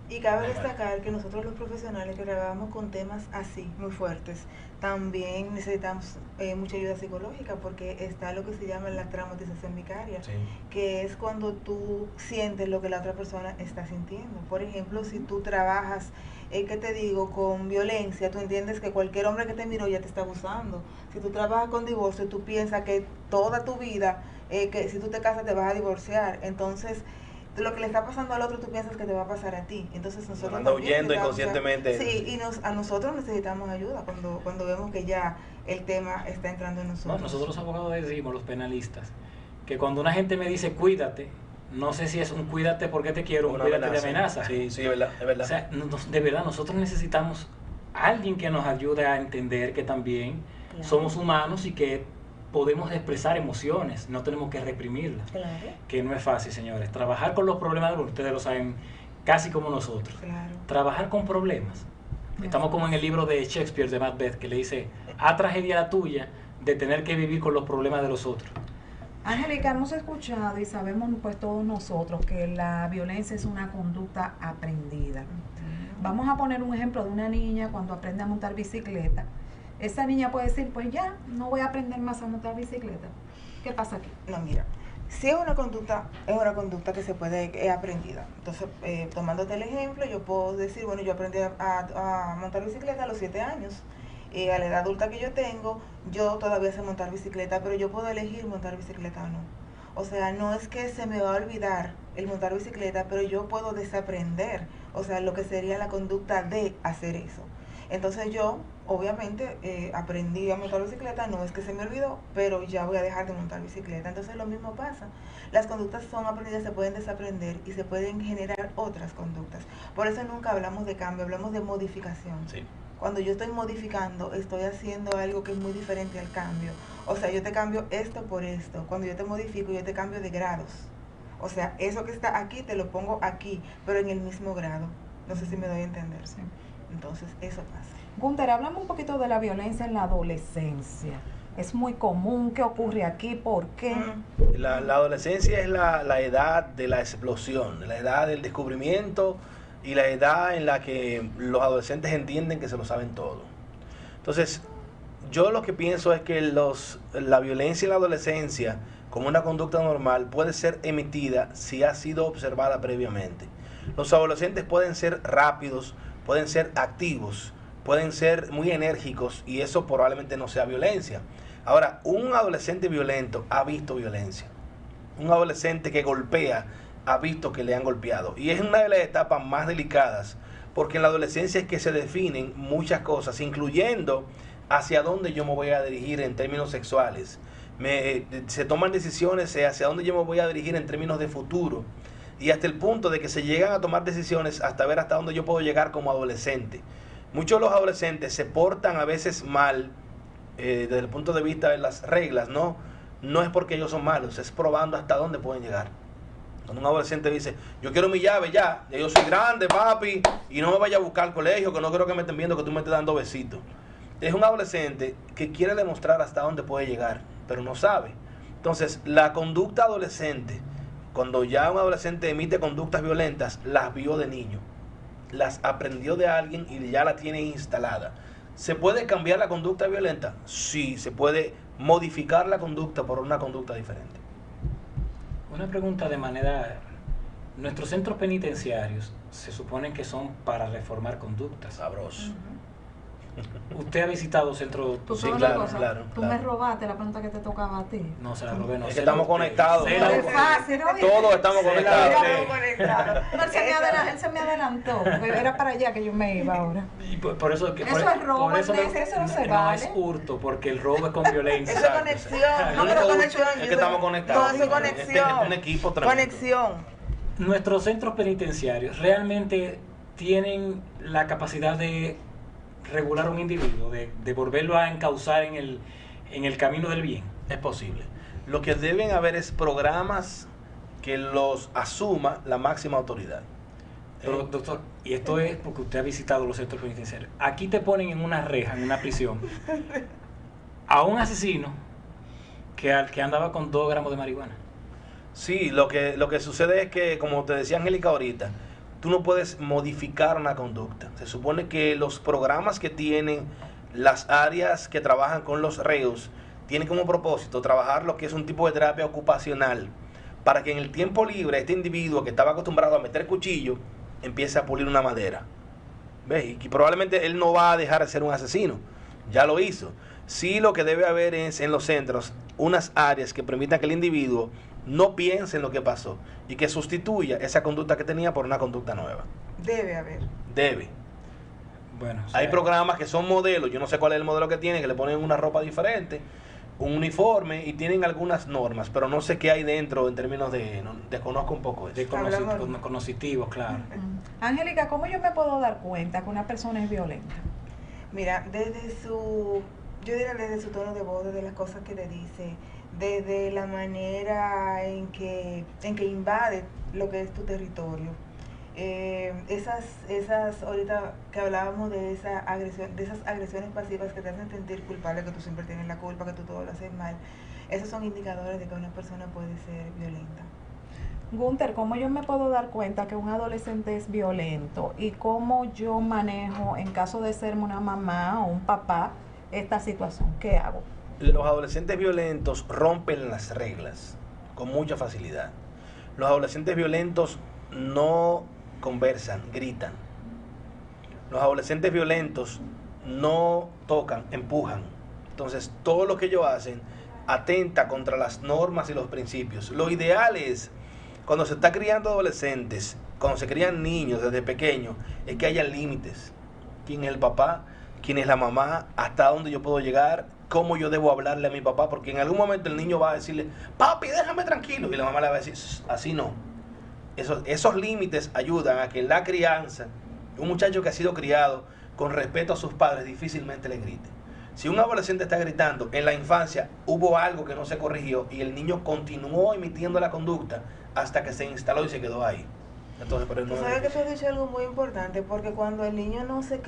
Y cabe destacar que nosotros los profesionales que trabajamos con temas así, muy fuertes, también necesitamos mucha ayuda psicológica, porque está lo que se llama la traumatización vicaria, Sí. que es cuando tú sientes lo que la otra persona está sintiendo. Por ejemplo, si tú trabajas, ¿qué te digo?, con violencia, tú entiendes que cualquier hombre que te miró ya te está abusando. Si tú trabajas con divorcio, tú piensas que toda tu vida, que si tú te casas te vas a divorciar. Entonces, lo que le está pasando al otro, tú piensas que te va a pasar a ti. Entonces nosotros anda huyendo inconscientemente. Sí, y a nosotros necesitamos ayuda cuando vemos que ya el tema está entrando en nosotros. No, nosotros los abogados decimos, los penalistas, que cuando una gente me dice cuídate, no sé si es un cuídate porque te quiero, un cuídate de amenaza. Sí, es verdad, es verdad. O sea, de verdad, nosotros necesitamos alguien que nos ayude a entender que también somos humanos y que podemos expresar emociones, no tenemos que reprimirlas. Claro. Que no es fácil, señores. Trabajar con los problemas, ustedes lo saben casi como nosotros. Claro. Trabajar con problemas. Estamos como en el libro de Shakespeare de Macbeth, que le dice, a tragedia la tuya de tener que vivir con los problemas de los otros. Angélica, hemos escuchado y sabemos pues todos nosotros que la violencia es una conducta aprendida. Vamos a poner un ejemplo de una niña cuando aprende a montar bicicleta. Esa niña puede decir, pues ya, no voy a aprender más a montar bicicleta. ¿Qué pasa aquí? No, mira, si es una conducta que se puede, aprendida. Entonces, tomándote el ejemplo, yo puedo decir, bueno, yo aprendí a montar bicicleta a los 7 años. A la edad adulta que yo tengo, yo todavía sé montar bicicleta, pero yo puedo elegir montar bicicleta o no. O sea, no es que se me va a olvidar el montar bicicleta, pero yo puedo desaprender, o sea, lo que sería la conducta de hacer eso. Entonces yo, obviamente, aprendí a montar bicicleta, no es que se me olvidó, pero ya voy a dejar de montar bicicleta. Entonces lo mismo pasa. Las conductas son aprendidas, se pueden desaprender y se pueden generar otras conductas. Por eso nunca hablamos de cambio, hablamos de modificación. Sí. Cuando yo estoy modificando, estoy haciendo algo que es muy diferente al cambio. O sea, yo te cambio esto por esto. Cuando yo te modifico, yo te cambio de grados. O sea, eso que está aquí, te lo pongo aquí, pero en el mismo grado. No sé si me doy a entender. Sí. Entonces, eso pasa. Gunter, háblame un poquito de la violencia en la adolescencia. Es muy común, ¿qué ocurre aquí? ¿Por qué? La adolescencia es la edad de la explosión, la edad del descubrimiento y la edad en la que los adolescentes entienden que se lo saben todo. Entonces, yo lo que pienso es que la violencia en la adolescencia, como una conducta normal, puede ser emitida si ha sido observada previamente. Los adolescentes pueden ser rápidos, pueden ser activos, pueden ser muy enérgicos y eso probablemente no sea violencia. Ahora, un adolescente violento ha visto violencia. Un adolescente que golpea ha visto que le han golpeado. Y es una de las etapas más delicadas, porque en la adolescencia es que se definen muchas cosas, incluyendo hacia dónde yo me voy a dirigir en términos sexuales. Se toman decisiones hacia dónde yo me voy a dirigir en términos de futuro. Y hasta el punto de que se llegan a tomar decisiones hasta ver hasta dónde yo puedo llegar como adolescente. Muchos de los adolescentes se portan a veces mal desde el punto de vista de las reglas, ¿no? No es porque ellos son malos, es probando hasta dónde pueden llegar. Cuando un adolescente dice, yo quiero mi llave ya yo soy grande, papi, y no me vaya a buscar al colegio, que no quiero que me estén viendo que tú me estés dando besitos. Es un adolescente que quiere demostrar hasta dónde puede llegar pero no sabe. Entonces, la conducta adolescente, cuando ya un adolescente emite conductas violentas, las vio de niño, las aprendió de alguien y ya la tiene instalada. ¿Se puede cambiar la conducta violenta? Sí, se puede modificar la conducta por una conducta diferente. Una pregunta de manera... Nuestros centros penitenciarios se supone que son para reformar conductas. Sabroso. ¿Usted ha visitado centros? Tú Sí, sabes claro, una cosa, claro, tú claro. me robaste la pregunta que te tocaba a ti. No, se la robé, no Es sé. que estamos conectados. Sí, No la- es fácil, ¿no? Todos estamos Sí, conectados. Estamos conectados. No, él se me adelantó, porque era para allá que yo me iba ahora. Y por eso, Eso es robo, por eso eso no se no vale. es hurto, porque el robo es con violencia. Eso es conexión. No, No, pero conexión. es que estamos conectados. No, eso es conexión. Este es un equipo tremendo. Conexión. Nuestros centros penitenciarios realmente tienen la capacidad de regular a un individuo, de volverlo a encauzar en el camino del bien. Es posible. Lo que deben haber es programas que los asuma la máxima autoridad. Pero, doctor, y esto es porque usted ha visitado los centros penitenciarios. Aquí te ponen en una reja, en una prisión, a un asesino que andaba con 2 gramos de marihuana. Sí, lo que sucede es que, como te decía Angélica ahorita, tú no puedes modificar una conducta. Se supone que los programas que tienen las áreas que trabajan con los reos tienen como propósito trabajar lo que es un tipo de terapia ocupacional para que en el tiempo libre este individuo que estaba acostumbrado a meter cuchillo empiece a pulir una madera. ¿Ves? Y probablemente él no va a dejar de ser un asesino. Ya lo hizo. Sí, lo que debe haber es en los centros unas áreas que permitan que el individuo no piense en lo que pasó y que sustituya esa conducta que tenía por una conducta nueva. Debe haber. Debe. Bueno, o sea, Hay programas que son modelos, yo no sé cuál es el modelo que tienen, que le ponen una ropa diferente, un uniforme y tienen algunas normas, pero no sé qué hay dentro en términos de... desconozco un poco eso. de conocitivos, claro. Angélica, ¿cómo yo me puedo dar cuenta que una persona es violenta? Mira, yo diría desde su tono de voz, desde las cosas que te dice, desde la manera en que invade lo que es tu territorio. Esas ahorita que hablábamos de esa agresión, de esas agresiones pasivas que te hacen sentir culpable, que tú siempre tienes la culpa, que tú todo lo haces mal, esos son indicadores de que una persona puede ser violenta. Gunter, ¿cómo yo me puedo dar cuenta que un adolescente es violento? ¿Y cómo yo manejo, en caso de ser una mamá o un papá, esta situación? ¿Qué hago? Los adolescentes violentos rompen las reglas con mucha facilidad. Los adolescentes violentos no conversan, gritan. Los adolescentes violentos no tocan, empujan. Entonces, todo lo que ellos hacen atenta contra las normas y los principios. Lo ideal es, cuando se está criando adolescentes, cuando se crían niños desde pequeños, es que haya límites. ¿Quién es el papá? ¿Quién es la mamá? ¿Hasta dónde yo puedo llegar? ¿Cómo yo debo hablarle a mi papá? Porque en algún momento el niño va a decirle, papi, déjame tranquilo. Y la mamá le va a decir, así no. Esos límites ayudan a que en la crianza, un muchacho que ha sido criado con respeto a sus padres difícilmente le grite. Si un adolescente está gritando, en la infancia hubo algo que no se corrigió y el niño continuó emitiendo la conducta hasta que se instaló y se quedó ahí. Entonces, pero no Tú sabes que tú has dicho algo muy importante, porque cuando el niño no se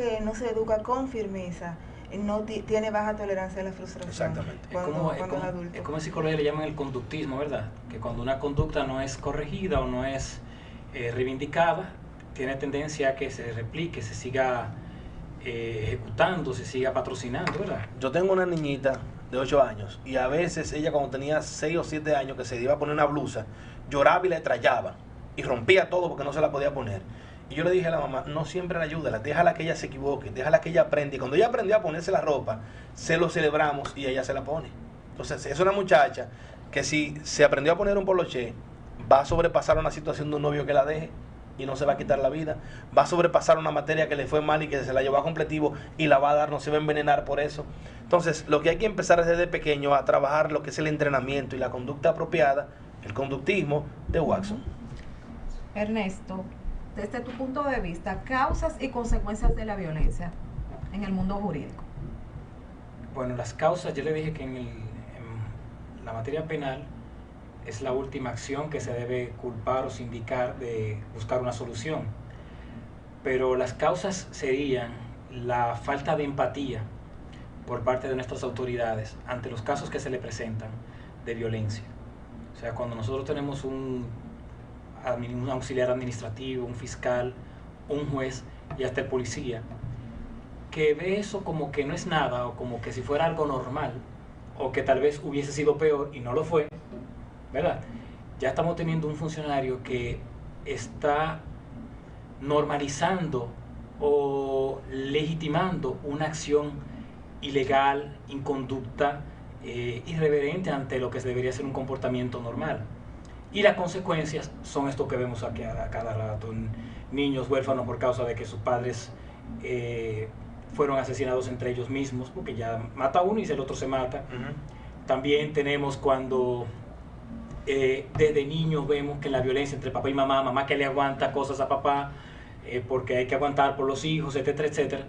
educa con firmeza, no tiene baja tolerancia a la frustración. Exactamente. Cuando es adulto. Es como en psicología le llaman el conductismo, ¿verdad? Que cuando una conducta no es corregida o no es reivindicada, tiene tendencia a que se replique, se siga ejecutando, se siga patrocinando, ¿verdad? Yo tengo una niñita de 8 años y a veces ella cuando tenía 6 o 7 años que se iba a poner una blusa, lloraba y la trayaba y rompía todo porque no se la podía poner. Y yo le dije a la mamá, no siempre la ayúdala, déjala que ella se equivoque, déjala que ella aprenda. Y cuando ella aprendió a ponerse la ropa, se lo celebramos y ella se la pone. Entonces es una muchacha que si se aprendió a poner un poloché, va a sobrepasar una situación de un novio que la deje y no se va a quitar la vida. Va a sobrepasar una materia que le fue mal y que se la llevó a completivo y la va a dar, no se va a envenenar por eso. Entonces lo que hay que empezar es desde pequeño a trabajar lo que es el entrenamiento y la conducta apropiada, el conductismo de Watson. Ernesto, desde tu punto de vista, causas y consecuencias de la violencia en el mundo jurídico. Bueno, las causas, yo le dije que en la materia penal es la última acción que se debe culpar o sindicar de buscar una solución. Pero las causas serían la falta de empatía por parte de nuestras autoridades ante los casos que se le presentan de violencia. O sea, cuando nosotros tenemos un auxiliar administrativo, un fiscal, un juez y hasta el policía, que ve eso como que no es nada o como que si fuera algo normal o que tal vez hubiese sido peor y no lo fue, ¿verdad? Ya estamos teniendo un funcionario que está normalizando o legitimando una acción ilegal, inconducta, irreverente ante lo que debería ser un comportamiento normal. Y las consecuencias son esto que vemos aquí a cada rato: niños huérfanos por causa de que sus padres fueron asesinados entre ellos mismos, porque ya mata uno y el otro se mata. También tenemos cuando desde niños vemos que en la violencia entre papá y mamá, mamá que le aguanta cosas a papá porque hay que aguantar por los hijos, etcétera, etcétera.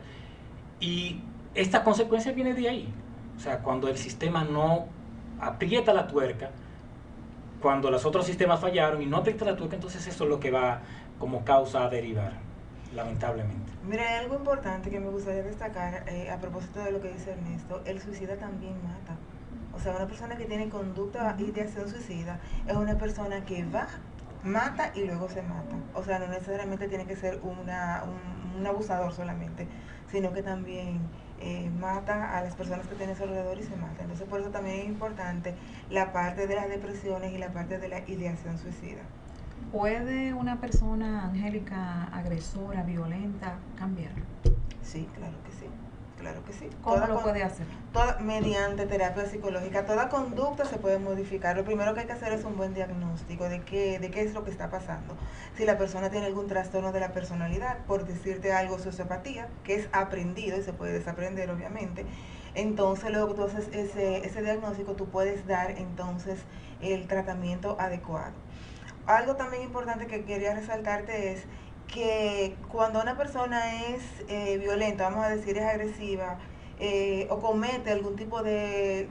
Y esta consecuencia viene de ahí. O sea, cuando el sistema no aprieta la tuerca, cuando los otros sistemas fallaron y no aprieta la tuerca, entonces eso es lo que va como causa a derivar, lamentablemente. Mira, hay algo importante que me gustaría destacar a propósito de lo que dice Ernesto: el suicida también mata. O sea, una persona que tiene conducta y de acción suicida es una persona que va, mata y luego se mata. O sea, no necesariamente tiene que ser un abusador solamente, sino que también mata a las personas que tiene a su alrededor y se mata. Entonces, por eso también es importante la parte de las depresiones y la parte de la ideación suicida. ¿Puede una persona, Angélica, agresora, violenta, cambiar? Sí, claro que sí. Claro que sí. ¿Cómo lo puede hacer? Mediante terapia psicológica. Toda conducta se puede modificar. Lo primero que hay que hacer es un buen diagnóstico de qué es lo que está pasando. Si la persona tiene algún trastorno de la personalidad, por decirte algo, sociopatía, que es aprendido y se puede desaprender, obviamente. Entonces, luego que tú haces ese diagnóstico, tú puedes dar entonces el tratamiento adecuado. Algo también importante que quería resaltarte es que cuando una persona es violenta, vamos a decir, es agresiva, o comete algún tipo de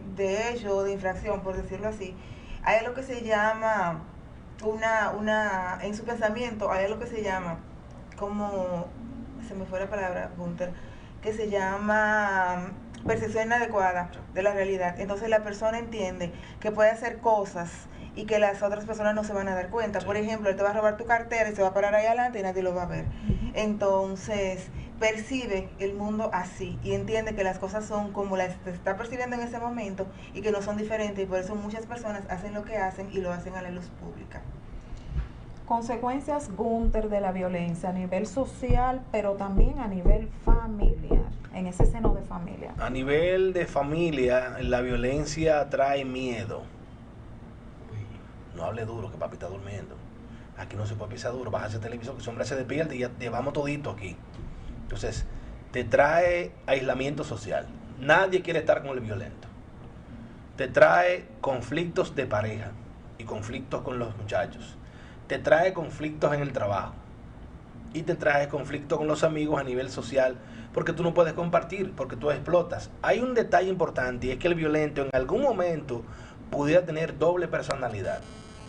hecho o de infracción, por decirlo así, hay algo que se llama en su pensamiento, hay algo que se llama, como se me fue la palabra, Gunther, que se llama percepción inadecuada de la realidad. Entonces la persona entiende que puede hacer cosas y que las otras personas no se van a dar cuenta. Por ejemplo, él te va a robar tu cartera y se va a parar ahí adelante y nadie lo va a ver. Entonces, percibe el mundo así y entiende que las cosas son como las está percibiendo en ese momento y que no son diferentes, y por eso muchas personas hacen lo que hacen y lo hacen a la luz pública. Consecuencias, Gunther, de la violencia a nivel social, pero también a nivel familiar, en ese seno de familia. A nivel de familia, la violencia trae miedo. No hable duro, que papi está durmiendo. Aquí no se puede pisar duro, baja ese televisor, que ese hombre se despierte y ya llevamos todito aquí. Entonces, te trae aislamiento social. Nadie quiere estar con el violento. Te trae conflictos de pareja y conflictos con los muchachos. Te trae conflictos en el trabajo. Y te trae conflictos con los amigos a nivel social, porque tú no puedes compartir, porque tú explotas. Hay un detalle importante, y es que el violento en algún momento pudiera tener doble personalidad.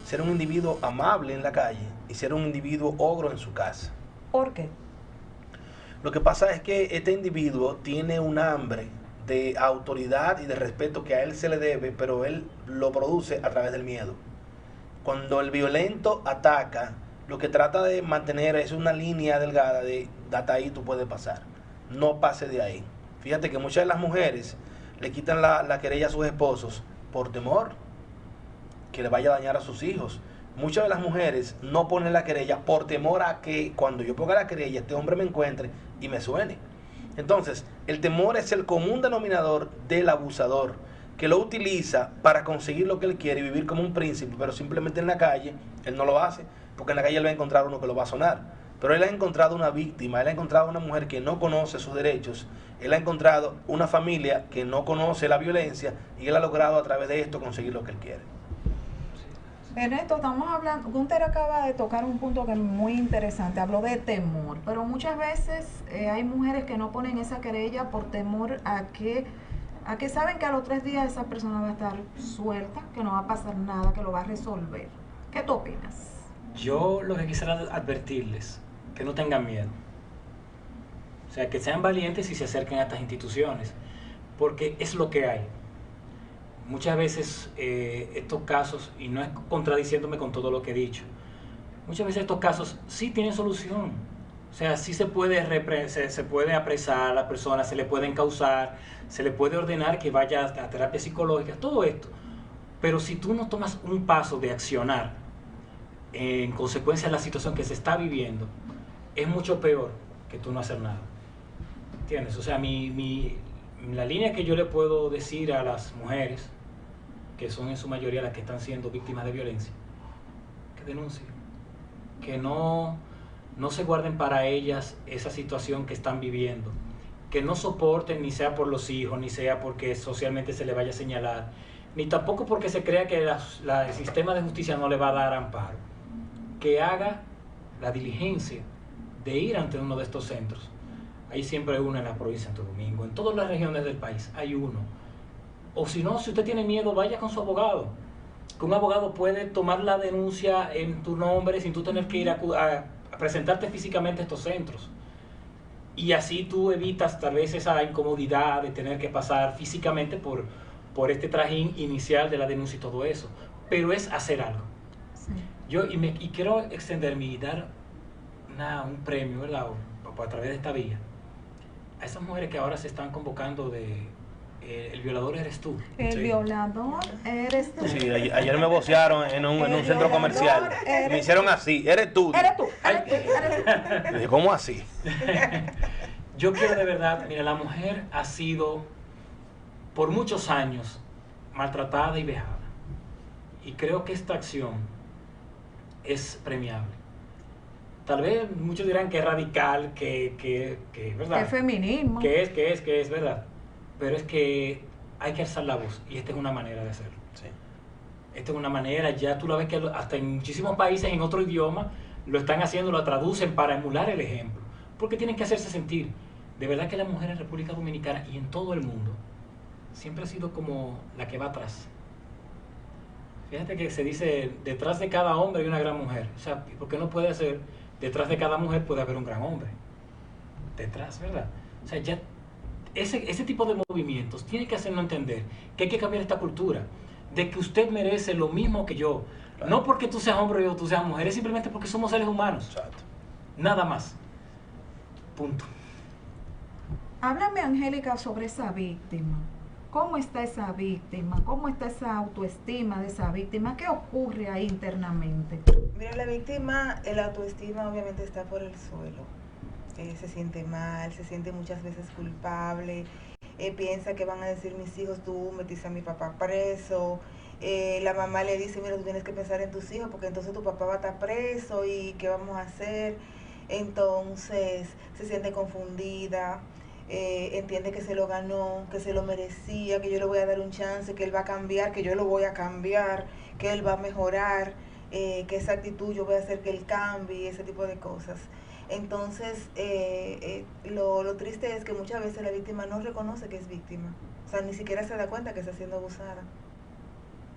Ser un individuo amable en la calle y ser un individuo ogro en su casa. ¿Por qué? Lo que pasa es que este individuo tiene un hambre de autoridad y de respeto que a él se le debe, pero él lo produce a través del miedo. Cuando el violento ataca, lo que trata de mantener es una línea delgada de hasta ahí tú puedes pasar, no pase de ahí. Fíjate que muchas de las mujeres le quitan la querella a sus esposos por temor que le vaya a dañar a sus hijos. Muchas de las mujeres no ponen la querella por temor a que cuando yo ponga la querella este hombre me encuentre y me suene. Entonces, el temor es el común denominador del abusador, que lo utiliza para conseguir lo que él quiere y vivir como un príncipe, pero simplemente en la calle él no lo hace, porque en la calle él va a encontrar uno que lo va a sonar. Pero él ha encontrado una víctima, él ha encontrado una mujer que no conoce sus derechos, él ha encontrado una familia que no conoce la violencia y él ha logrado a través de esto conseguir lo que él quiere. Ernesto, estamos hablando, Gunther acaba de tocar un punto que es muy interesante, habló de temor, pero muchas veces hay mujeres que no ponen esa querella por temor a que saben que a los 3 días esa persona va a estar suelta, que no va a pasar nada, que lo va a resolver. ¿Qué tú opinas? Yo lo que quisiera advertirles, que no tengan miedo. O sea, que sean valientes y se acerquen a estas instituciones. porque es lo que hay. Muchas veces estos casos, y no es contradiciéndome con todo lo que he dicho, muchas veces estos casos sí tienen solución. O sea, sí se puede apresar a la persona, se le puede encausar, se le puede ordenar que vaya a terapia psicológica, todo esto. Pero si tú no tomas un paso de accionar en consecuencia de la situación que se está viviendo, es mucho peor que tú no hacer nada. ¿Entiendes? O sea, la línea que yo le puedo decir a las mujeres, que son en su mayoría las que están siendo víctimas de violencia, que denuncien, que no se guarden para ellas esa situación que están viviendo, que no soporten, ni sea por los hijos, ni sea porque socialmente se le vaya a señalar, ni tampoco porque se crea que el sistema de justicia no le va a dar amparo, que haga la diligencia de ir ante uno de estos centros. Hay siempre uno en la provincia de Santo Domingo, en todas las regiones del país hay uno. O si no, si usted tiene miedo, vaya con su abogado. Que un abogado puede tomar la denuncia en tu nombre sin tú tener que ir a presentarte físicamente a estos centros. Y así tú evitas tal vez esa incomodidad de tener que pasar físicamente por este trajín inicial de la denuncia y todo eso. Pero es hacer algo. Sí. Y quiero extenderme y dar un premio, ¿verdad? O a través de esta vía, a esas mujeres que ahora se están convocando de el violador eres tú. El violador eres tú. Sí, ayer me vocearon en un centro comercial. Me hicieron así, eres tú. Eres tú, eres tú, eres tú. Dije, ¿cómo así? Yo quiero de verdad, mira, la mujer ha sido por muchos años maltratada y vejada. Y creo que esta acción es premiable. Tal vez muchos dirán que es radical, que ¿verdad? Que feminismo. Que es, ¿verdad? Pero es que hay que alzar la voz y esta es una manera de hacerlo. Sí. Esta es una manera, ya tú la ves que hasta en muchísimos países en otro idioma lo están haciendo, lo traducen para emular el ejemplo. Porque tienen que hacerse sentir. De verdad que la mujer en República Dominicana y en todo el mundo siempre ha sido como la que va atrás. Fíjate que se dice, detrás de cada hombre hay una gran mujer. O sea, ¿por qué no puede ser detrás de cada mujer puede haber un gran hombre? Detrás, ¿verdad? O sea, ya ese tipo de movimientos tiene que hacernos entender que hay que cambiar esta cultura, de que usted merece lo mismo que yo. Claro. No porque tú seas hombre o tú seas mujer, es simplemente porque somos seres humanos. Exacto. Nada más. Punto. Háblame, Angélica, sobre esa víctima. ¿Cómo está esa víctima? ¿Cómo está esa autoestima de esa víctima? ¿Qué ocurre ahí internamente? Mira, la víctima, el autoestima obviamente está por el suelo. Se siente mal, se siente muchas veces culpable, piensa que van a decir mis hijos, tú metiste a mi papá preso, la mamá le dice, mira, tú tienes que pensar en tus hijos porque entonces tu papá va a estar preso y ¿qué vamos a hacer? Entonces se siente confundida, entiende que se lo ganó, que se lo merecía, que yo le voy a dar un chance, que él va a cambiar, que yo lo voy a cambiar, que él va a mejorar, que esa actitud yo voy a hacer que él cambie, ese tipo de cosas. Entonces, lo triste es que muchas veces la víctima no reconoce que es víctima, o sea, ni siquiera se da cuenta que está siendo abusada.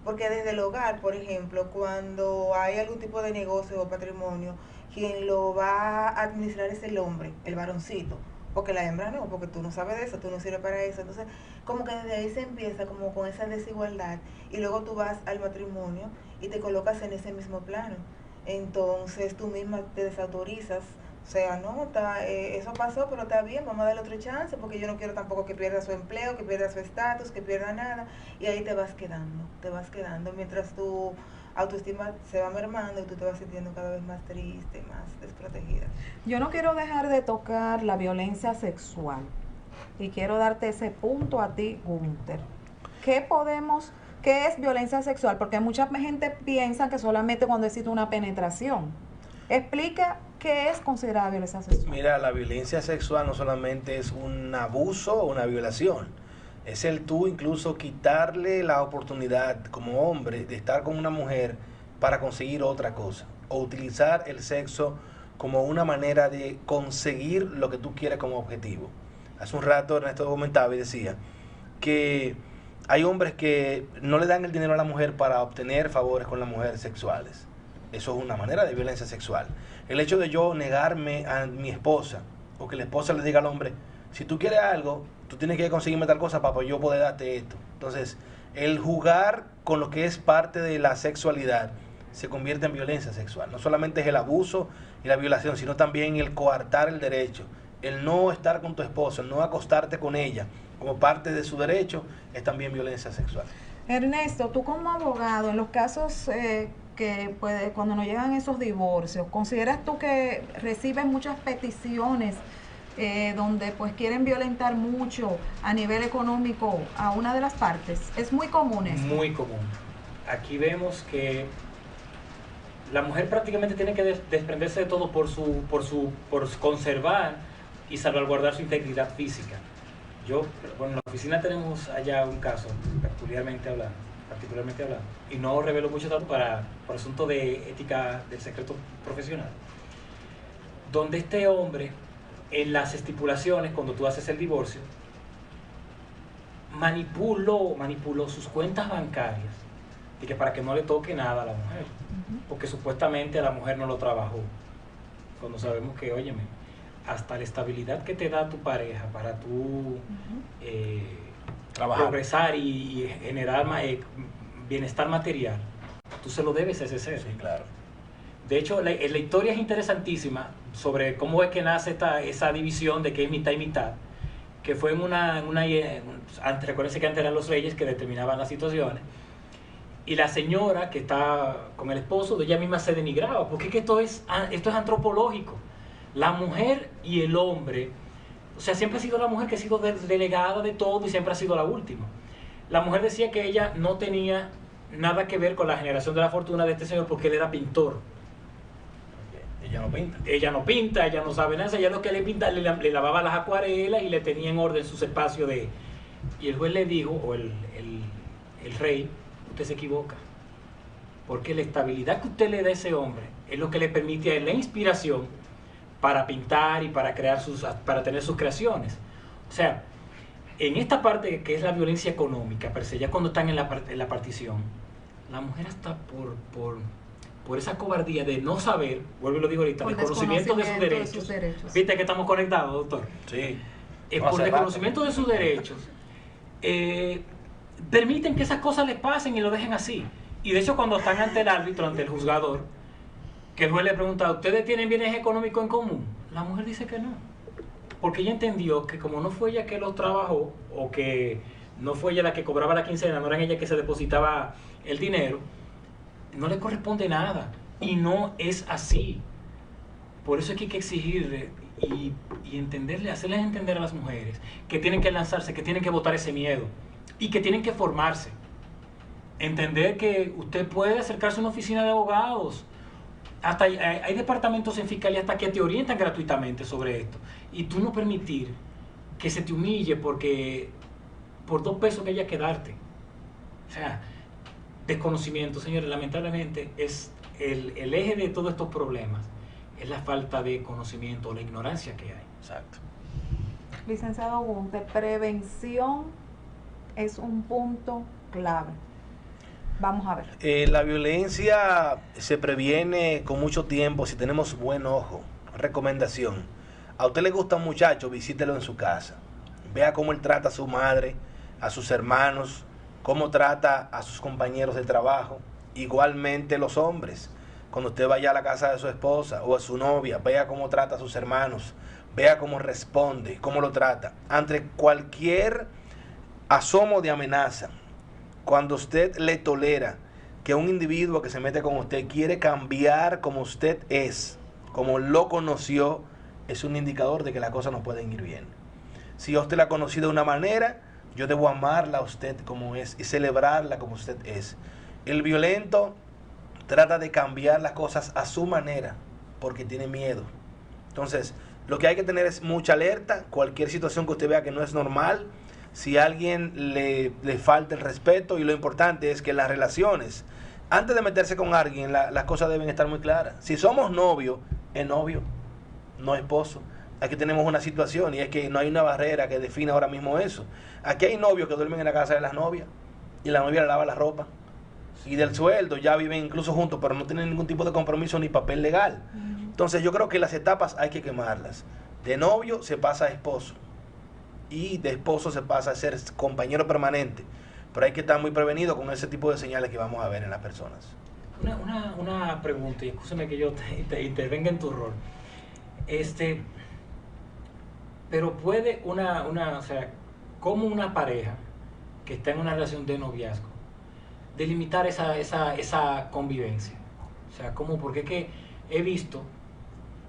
Porque desde el hogar, por ejemplo, cuando hay algún tipo de negocio o patrimonio, quien lo va a administrar es el hombre, el varoncito, porque la hembra no, porque tú no sabes de eso, tú no sirves para eso. Entonces, como que desde ahí se empieza como con esa desigualdad y luego tú vas al matrimonio y te colocas en ese mismo plano. Entonces, tú misma te desautorizas. O sea, no, eso pasó, pero está bien, vamos a darle otro chance, porque yo no quiero tampoco que pierda su empleo, que pierda su estatus, que pierda nada, y ahí te vas quedando, mientras tu autoestima se va mermando y tú te vas sintiendo cada vez más triste, más desprotegida. Yo no quiero dejar de tocar la violencia sexual, y quiero darte ese punto a ti, Gunther. ¿Qué es violencia sexual? Porque mucha gente piensa que solamente cuando existe una penetración. Explica qué es considerada violencia sexual. Mira, la violencia sexual no solamente es un abuso o una violación, es el tú incluso quitarle la oportunidad como hombre de estar con una mujer para conseguir otra cosa, o utilizar el sexo como una manera de conseguir lo que tú quieres como objetivo. Hace un rato Ernesto comentaba y decía que hay hombres que no le dan el dinero a la mujer para obtener favores con las mujeres sexuales. Eso es una manera de violencia sexual. El hecho de yo negarme a mi esposa, o que la esposa le diga al hombre, Si tú quieres algo, tú tienes que conseguirme tal cosa para yo poder darte esto. Entonces, el jugar con lo que es parte de la sexualidad se convierte en violencia sexual. No solamente es el abuso y la violación, sino también el coartar el derecho, el no estar con tu esposo, el no acostarte con ella como parte de su derecho, es también violencia sexual. Ernesto, tú como abogado, en los casos que cuando nos llegan esos divorcios, ¿consideras tú que reciben muchas peticiones donde pues quieren violentar mucho a nivel económico a una de las partes? ¿Es muy común eso? Muy común. Aquí vemos que la mujer prácticamente tiene que desprenderse de todo por conservar y salvaguardar su integridad física. En la oficina tenemos allá un caso, particularmente hablando, y no revelo mucho tanto por asunto de ética del secreto profesional, donde este hombre, en las estipulaciones, cuando tú haces el divorcio, manipuló sus cuentas bancarias y que para que no le toque nada a la mujer, porque supuestamente la mujer no lo trabajó, cuando sabemos que, óyeme, hasta la estabilidad que te da tu pareja para tú progresar y generar bienestar material, tú se lo debes a ese ser. Sí, claro. De hecho, la historia es interesantísima sobre cómo es que nace esa división de que es mitad y mitad, que fue recuérdense que antes eran los reyes que determinaban las situaciones, y la señora que está con el esposo de ella misma se denigraba, porque es que esto es antropológico. La mujer y el hombre, o sea, siempre ha sido la mujer que ha sido delegada de todo y siempre ha sido la última. La mujer decía que ella no tenía nada que ver con la generación de la fortuna de este señor porque él era pintor. Ella no pinta. Ella no pinta, ella no sabe nada, ella lo que le pinta, le lavaba las acuarelas y le tenía en orden sus espacios de... Y el juez le dijo, o el rey, usted se equivoca, porque la estabilidad que usted le da a ese hombre es lo que le permite a él la inspiración para pintar y para tener sus creaciones. O sea, en esta parte que es la violencia económica, per se, ya cuando están en la partición, la mujer está por esa cobardía de no saber, vuelvo y lo digo ahorita, el desconocimiento de sus derechos. ¿Viste que estamos conectados, doctor? Sí. Por desconocimiento de sus derechos, permiten que esas cosas les pasen y lo dejen así. Y de hecho, cuando están ante el árbitro, ante el juzgador, que el juez le pregunta, ¿ustedes tienen bienes económicos en común? La mujer dice que no, porque ella entendió que como no fue ella que los trabajó, o que no fue ella la que cobraba la quincena, no era ella que se depositaba el dinero, no le corresponde nada, y no es así. Por eso es que hay que exigirle y entenderle, hacerles entender a las mujeres que tienen que lanzarse, que tienen que botar ese miedo, y que tienen que formarse. Entender que usted puede acercarse a una oficina de abogados, hasta hay departamentos en fiscalía hasta que te orientan gratuitamente sobre esto, y tú no permitir que se te humille por 2 pesos que haya que darte. O sea, desconocimiento, señores, lamentablemente es el eje de todos estos problemas, es la falta de conocimiento, la ignorancia que hay. Exacto. Licenciado Bunte, prevención es un punto clave. Vamos a ver. La violencia se previene con mucho tiempo si tenemos buen ojo. Recomendación: a usted le gusta un muchacho, visítelo en su casa. Vea cómo él trata a su madre, a sus hermanos, cómo trata a sus compañeros de trabajo. Igualmente los hombres, cuando usted vaya a la casa de su esposa o a su novia, vea cómo trata a sus hermanos, vea cómo responde, cómo lo trata. Ante cualquier asomo de amenaza, cuando usted le tolera que un individuo que se mete con usted quiere cambiar como usted es, como lo conoció, es un indicador de que las cosas no pueden ir bien. Si usted la ha conocido de una manera, yo debo amarla a usted como es y celebrarla como usted es. El violento trata de cambiar las cosas a su manera porque tiene miedo. Entonces, lo que hay que tener es mucha alerta. Cualquier situación que usted vea que no es normal, si a alguien le falta el respeto, y lo importante es que las relaciones, antes de meterse con alguien, las cosas deben estar muy claras. Si somos novios, es novio, no esposo. Aquí tenemos una situación y es que no hay una barrera que defina ahora mismo eso. Aquí hay novios que duermen en la casa de las novias y la novia le lava la ropa. Y del sueldo ya viven incluso juntos, pero no tienen ningún tipo de compromiso ni papel legal. Entonces yo creo que las etapas hay que quemarlas. De novio se pasa a esposo. y de esposo se pasa a ser compañero permanente. Pero hay que estar muy prevenido con ese tipo de señales que vamos a ver en las personas. Una pregunta, y escúchame que yo te intervenga en tu rol. Pero puede o sea, ¿cómo una pareja que está en una relación de noviazgo delimitar esa convivencia? O sea, ¿cómo? Porque es que he visto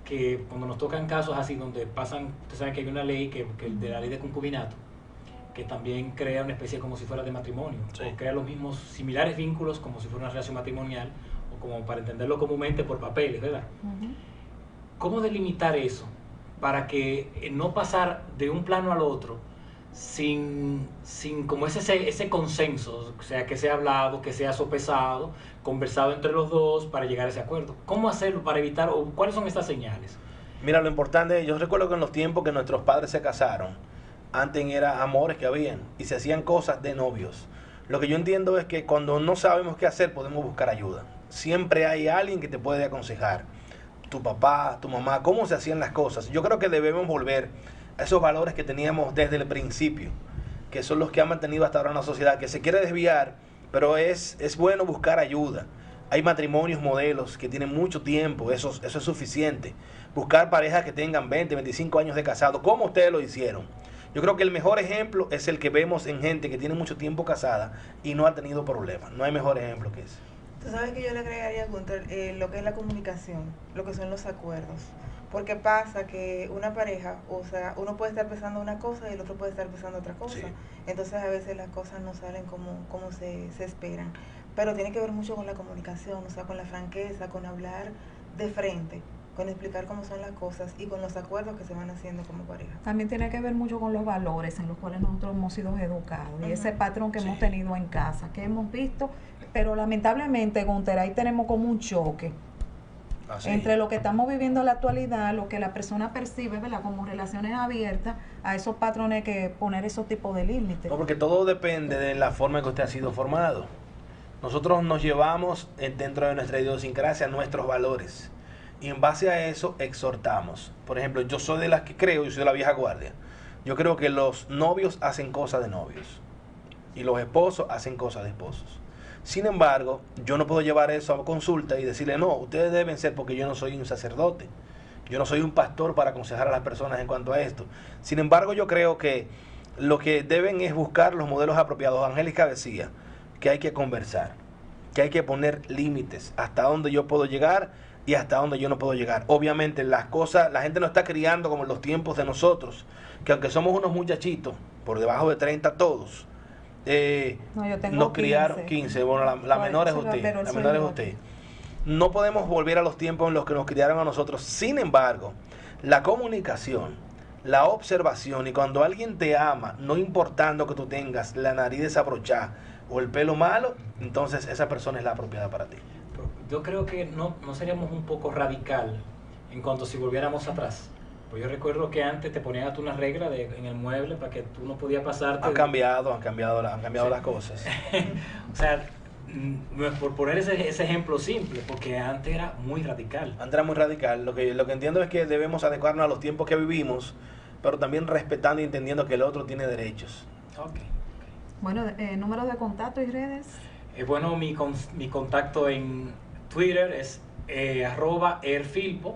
que cuando nos tocan casos así donde pasan, ustedes saben que hay una ley que de la ley de concubinato, que también crea una especie como si fuera de matrimonio, sí, o crea los mismos similares vínculos como si fuera una relación matrimonial, o como para entenderlo comúnmente por papeles, ¿verdad? Uh-huh. ¿Cómo delimitar eso para que no pasar de un plano al otro sin como ese consenso, o sea, que sea hablado, que sea sopesado, conversado entre los dos para llegar a ese acuerdo? ¿Cómo hacerlo para evitar, o cuáles son estas señales? Mira, lo importante, yo recuerdo que en los tiempos que nuestros padres se casaron, antes eran amores que habían y se hacían cosas de novios. Lo que yo entiendo es que cuando no sabemos qué hacer, podemos buscar ayuda. Siempre hay alguien que te puede aconsejar. Tu papá, tu mamá, cómo se hacían las cosas. Yo creo que debemos volver a esos valores que teníamos desde el principio, que son los que han mantenido hasta ahora una sociedad que se quiere desviar, pero es bueno buscar ayuda. Hay matrimonios modelos que tienen mucho tiempo, eso es suficiente. Buscar parejas que tengan 20, 25 años de casado, como ustedes lo hicieron. Yo creo que el mejor ejemplo es el que vemos en gente que tiene mucho tiempo casada y no ha tenido problemas. No hay mejor ejemplo que ese. Tú sabes que yo le agregaría, Gunter, lo que es la comunicación, lo que son los acuerdos. Porque pasa que una pareja, o sea, uno puede estar pensando una cosa y el otro puede estar pensando otra cosa. Sí. Entonces a veces las cosas no salen como se esperan. Pero tiene que ver mucho con la comunicación, o sea, con la franqueza, con hablar de frente, con explicar cómo son las cosas y con los acuerdos que se van haciendo como pareja. También tiene que ver mucho con los valores en los cuales nosotros hemos sido educados, y ese patrón que hemos tenido en casa, que hemos visto, pero lamentablemente, Gunter, ahí tenemos como un choque entre lo que estamos viviendo en la actualidad, lo que la persona percibe, ¿verdad?, como relaciones abiertas, a esos patrones que poner esos tipos de límites. No, porque todo depende de la forma en que usted ha sido formado. Nosotros nos llevamos dentro de nuestra idiosincrasia nuestros valores. Y en base a eso exhortamos. Por ejemplo, yo soy de las que creo, yo soy de la vieja guardia. Yo creo que los novios hacen cosas de novios. Y los esposos hacen cosas de esposos. Sin embargo, yo no puedo llevar eso a consulta y decirle, no, ustedes deben ser, porque yo no soy un sacerdote. Yo no soy un pastor para aconsejar a las personas en cuanto a esto. Sin embargo, yo creo que lo que deben es buscar los modelos apropiados. Angélica decía que hay que conversar, que hay que poner límites, hasta dónde yo puedo llegar y hasta dónde yo no puedo llegar. Obviamente las cosas, la gente no está criando como en los tiempos de nosotros, que aunque somos unos muchachitos, por debajo de 30 todos, no, yo tengo nos criaron 15, bueno, la menor es usted, la menor es usted. No podemos volver a los tiempos en los que nos criaron a nosotros. Sin embargo, la comunicación, la observación, y cuando alguien te ama, no importando que tú tengas la nariz desabrochada o el pelo malo, entonces esa persona es la apropiada para ti. Yo creo que no seríamos un poco radical en cuanto si volviéramos atrás. Pues yo recuerdo que antes te ponían a tú una regla en el mueble para que tú no podías pasarte. Han cambiado sí, las cosas. O sea, por poner ese ejemplo simple, porque antes era muy radical. Antes era muy radical. Lo que entiendo es que debemos adecuarnos a los tiempos que vivimos, pero también respetando y entendiendo que el otro tiene derechos. Okay. Bueno, números de contacto y redes. Bueno, mi contacto en Twitter es @erfilpo.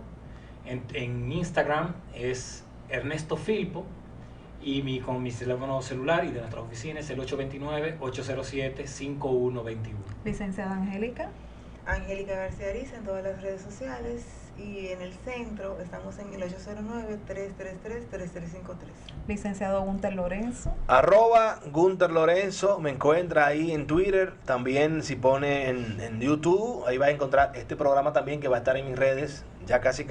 En Instagram es Ernesto Filpo, y mi teléfono celular y de nuestra oficina es el 829-807-5121. Licenciada Angélica. Angélica García Ariza en todas las redes sociales, y en el centro estamos en el 809-333-3353. Licenciado Gunter Lorenzo. @Gunter Lorenzo, me encuentra ahí en Twitter, también si pone en YouTube, ahí va a encontrar este programa también que va a estar en mis redes, ya casi.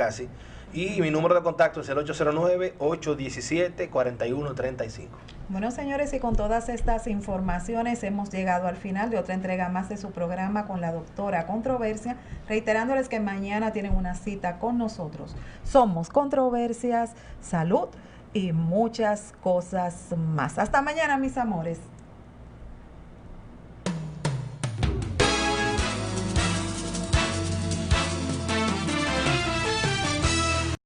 Y mi número de contacto es el 809-817-4135. Bueno, señores, y con todas estas informaciones hemos llegado al final de otra entrega más de su programa con la doctora Controversia, reiterándoles que mañana tienen una cita con nosotros. Somos Controversias, Salud y muchas cosas más. Hasta mañana, mis amores.